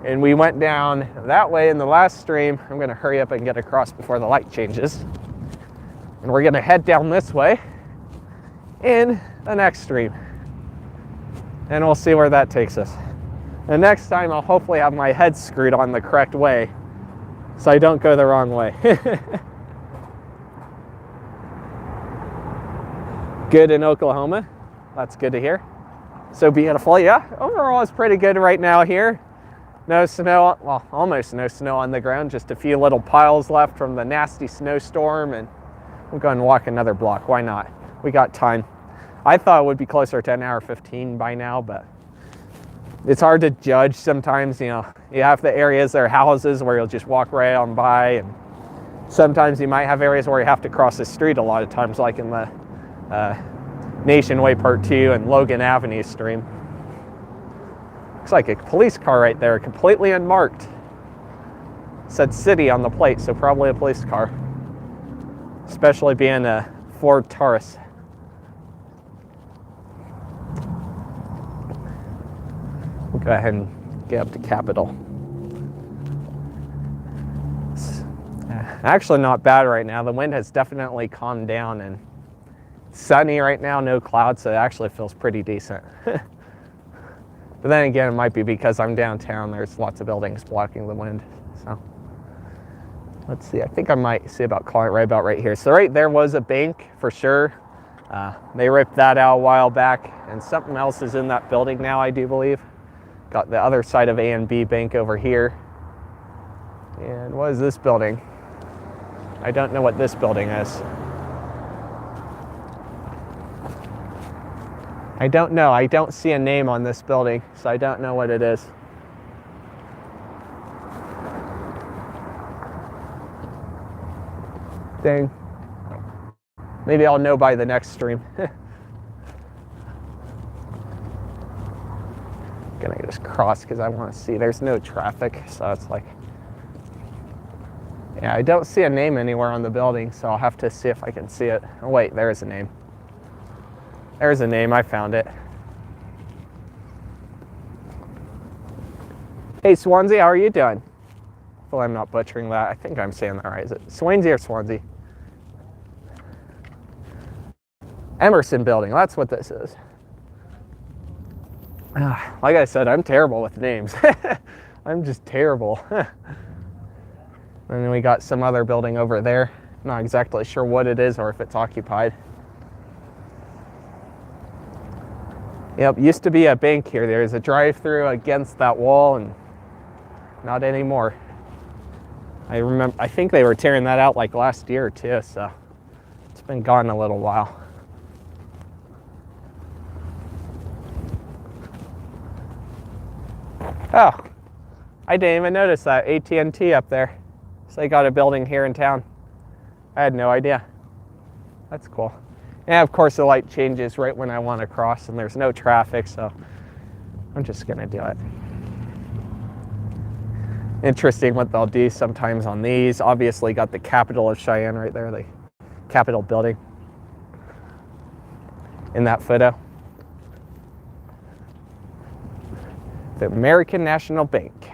And we went down that way in the last stream. I'm gonna hurry up and get across before the light changes. And we're gonna head down this way in the next stream. And we'll see where that takes us. And next time I'll hopefully have my head screwed on the correct way so I don't go the wrong way. Good in Oklahoma. That's good to hear. So beautiful, yeah. Overall it's pretty good right now here. No snow, well, almost no snow on the ground, just a few little piles left from the nasty snowstorm, and we'll go and walk another block. Why not? We got time. I thought it would be closer to an hour 15 by now, but it's hard to judge sometimes. You know, you have the areas that are houses where you'll just walk right on by, and sometimes you might have areas where you have to cross the street a lot of times, like in the Nation Way Part 2 and Logan Avenue stream. Looks like a police car right there, completely unmarked. It said city on the plate, so probably a police car. Especially being a Ford Taurus. We'll go ahead and get up to Capitol. It's actually not bad right now. The wind has definitely calmed down and it's sunny right now, no clouds, so it actually feels pretty decent. But then again, it might be because I'm downtown. There's lots of buildings blocking the wind. So let's see. I think I might see about calling it right here. So right there was a bank for sure. They ripped that out a while back, and something else is in that building now, I do believe. Got the other side of A and B Bank over here. And what is this building? I don't know what this building is. I don't know. I don't see a name on this building, so I don't know what it is. Dang. Maybe I'll know by the next stream. Gonna just cross because I want to see. There's no traffic, so it's like, yeah, I don't see a name anywhere on the building, so I'll have to see if I can see it. Oh wait, there's a name. There's a name, I found it. Hey Swansea, how are you doing? Well, I'm not butchering that. I think I'm saying that right. Is it Swansea or Swansea? Emerson Building, that's what this is. Like I said, I'm terrible with names. I'm just terrible. And then we got some other building over there. Not exactly sure what it is or if it's occupied. Yep, used to be a bank here. There's a drive-through against that wall, and not anymore. I think they were tearing that out like last year too, so it's been gone a little while. Oh, I didn't even notice that AT&T up there. So they got a building here in town. I had no idea. That's cool. And of course the light changes right when I want to cross and there's no traffic, so I'm just gonna do it. Interesting what they'll do sometimes on these. Obviously got the capital of Cheyenne right there, the Capitol building in that photo. The American National Bank.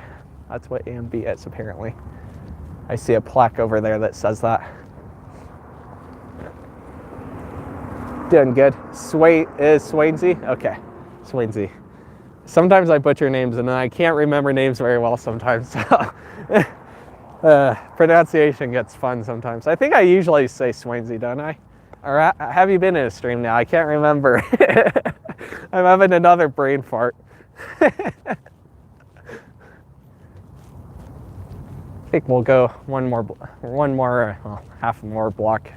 That's what AMB is apparently. I see a plaque over there that says that. Doing good. Swansea? Okay, Swansea. Sometimes I butcher names and I can't remember names very well sometimes. So pronunciation gets fun sometimes. I think I usually say Swansea, don't I? Or have you been in a stream now? I can't remember. I'm having another brain fart. I think we'll go half more block,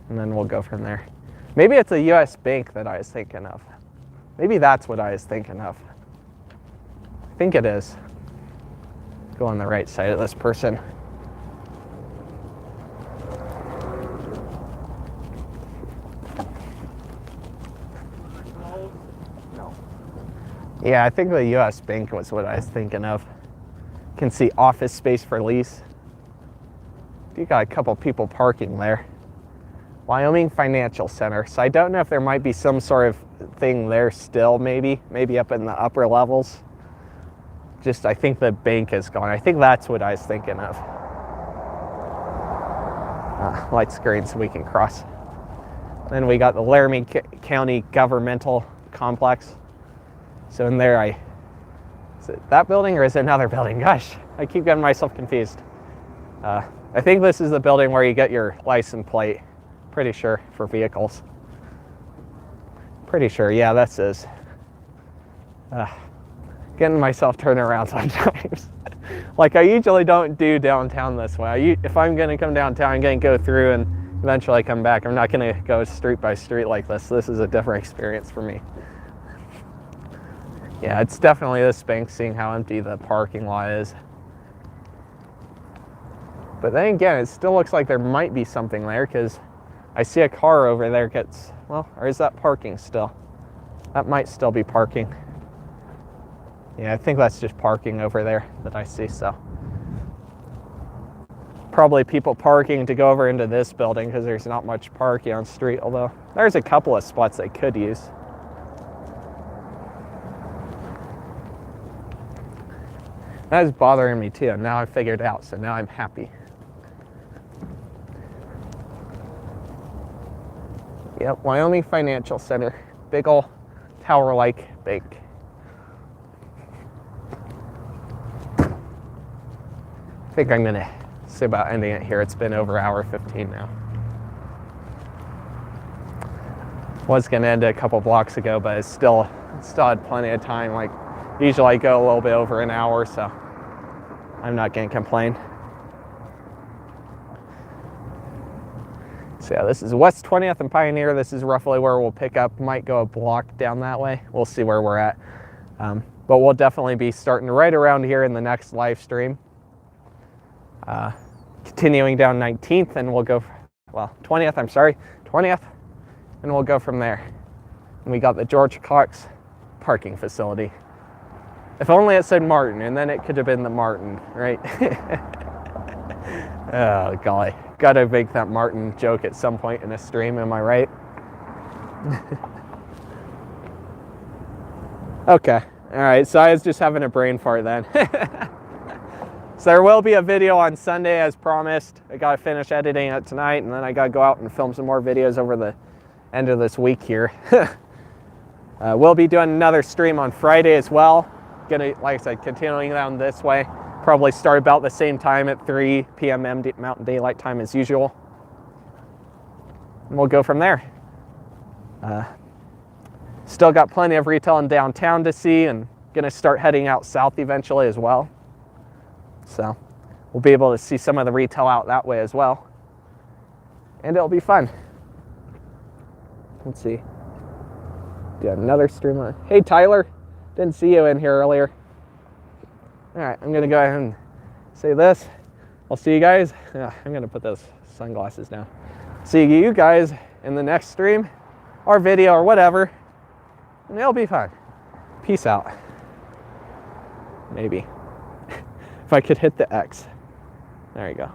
and then we'll go from there. Maybe it's a U.S. bank that I was thinking of. Maybe that's what I was thinking of. I think it is. Go on the right side of this person. No. Yeah, I think the U.S. bank was what I was thinking of. Can see office space for lease. You got a couple people parking there. Wyoming Financial Center. So I don't know if there might be some sort of thing there still, maybe up in the upper levels. Just, I think the bank is gone. I think that's what I was thinking of. Light screen so we can cross. Then we got the Laramie County Governmental Complex. So in there, is it that building or is it another building? Gosh, I keep getting myself confused. I think this is the building where you get your license plate. Pretty sure, for vehicles. Pretty sure, yeah, this is. Getting myself turned around sometimes. Like, I usually don't do downtown this way. If I'm gonna come downtown, I'm gonna go through and eventually come back. I'm not gonna go street by street like this. This is a different experience for me. Yeah, it's definitely this bank, seeing how empty the parking lot is. But then again, it still looks like there might be something there, because I see a car over there or is that parking still? That might still be parking. Yeah, I think that's just parking over there that I see, so. Probably people parking to go over into this building because there's not much parking on the street, although there's a couple of spots they could use. That is bothering me too. Now I figured it out, so now I'm happy. Yep, Wyoming Financial Center. Big ol' tower-like bank. I think I'm gonna see about ending it here. It's been over hour 15 now. Was gonna end it a couple blocks ago, but it's still had plenty of time. Like, usually I go a little bit over an hour, so I'm not gonna complain. So yeah, this is West 20th and Pioneer. This is roughly where we'll pick up. Might go a block down that way. We'll see where we're at. But we'll definitely be starting right around here in the next live stream. Continuing down 19th, and we'll go, 20th, 20th, and we'll go from there. And we got the George Cox parking facility. If only it said Martin, and then it could have been the Martin, right? Oh, golly. Gotta make that Martin joke at some point in a stream, am I right? Okay, all right, so I was just having a brain fart then. So there will be a video on Sunday as promised. I gotta finish editing it tonight, and then I gotta go out and film some more videos over the end of this week here. We'll be doing another stream on Friday as well. Gonna, like I said, continuing down this way. Probably start about the same time at 3 p.m. Mountain Daylight Time as usual. And we'll go from there. Still got plenty of retail in downtown to see, and gonna start heading out south eventually as well. So we'll be able to see some of the retail out that way as well. And it'll be fun. Let's see. Do another stream on. Hey Tyler, didn't see you in here earlier. All right, I'm gonna go ahead and say this. I'll see you guys. I'm gonna put those sunglasses down. See you guys in the next stream or video or whatever. And it'll be fun. Peace out. Maybe. If I could hit the X. There you go.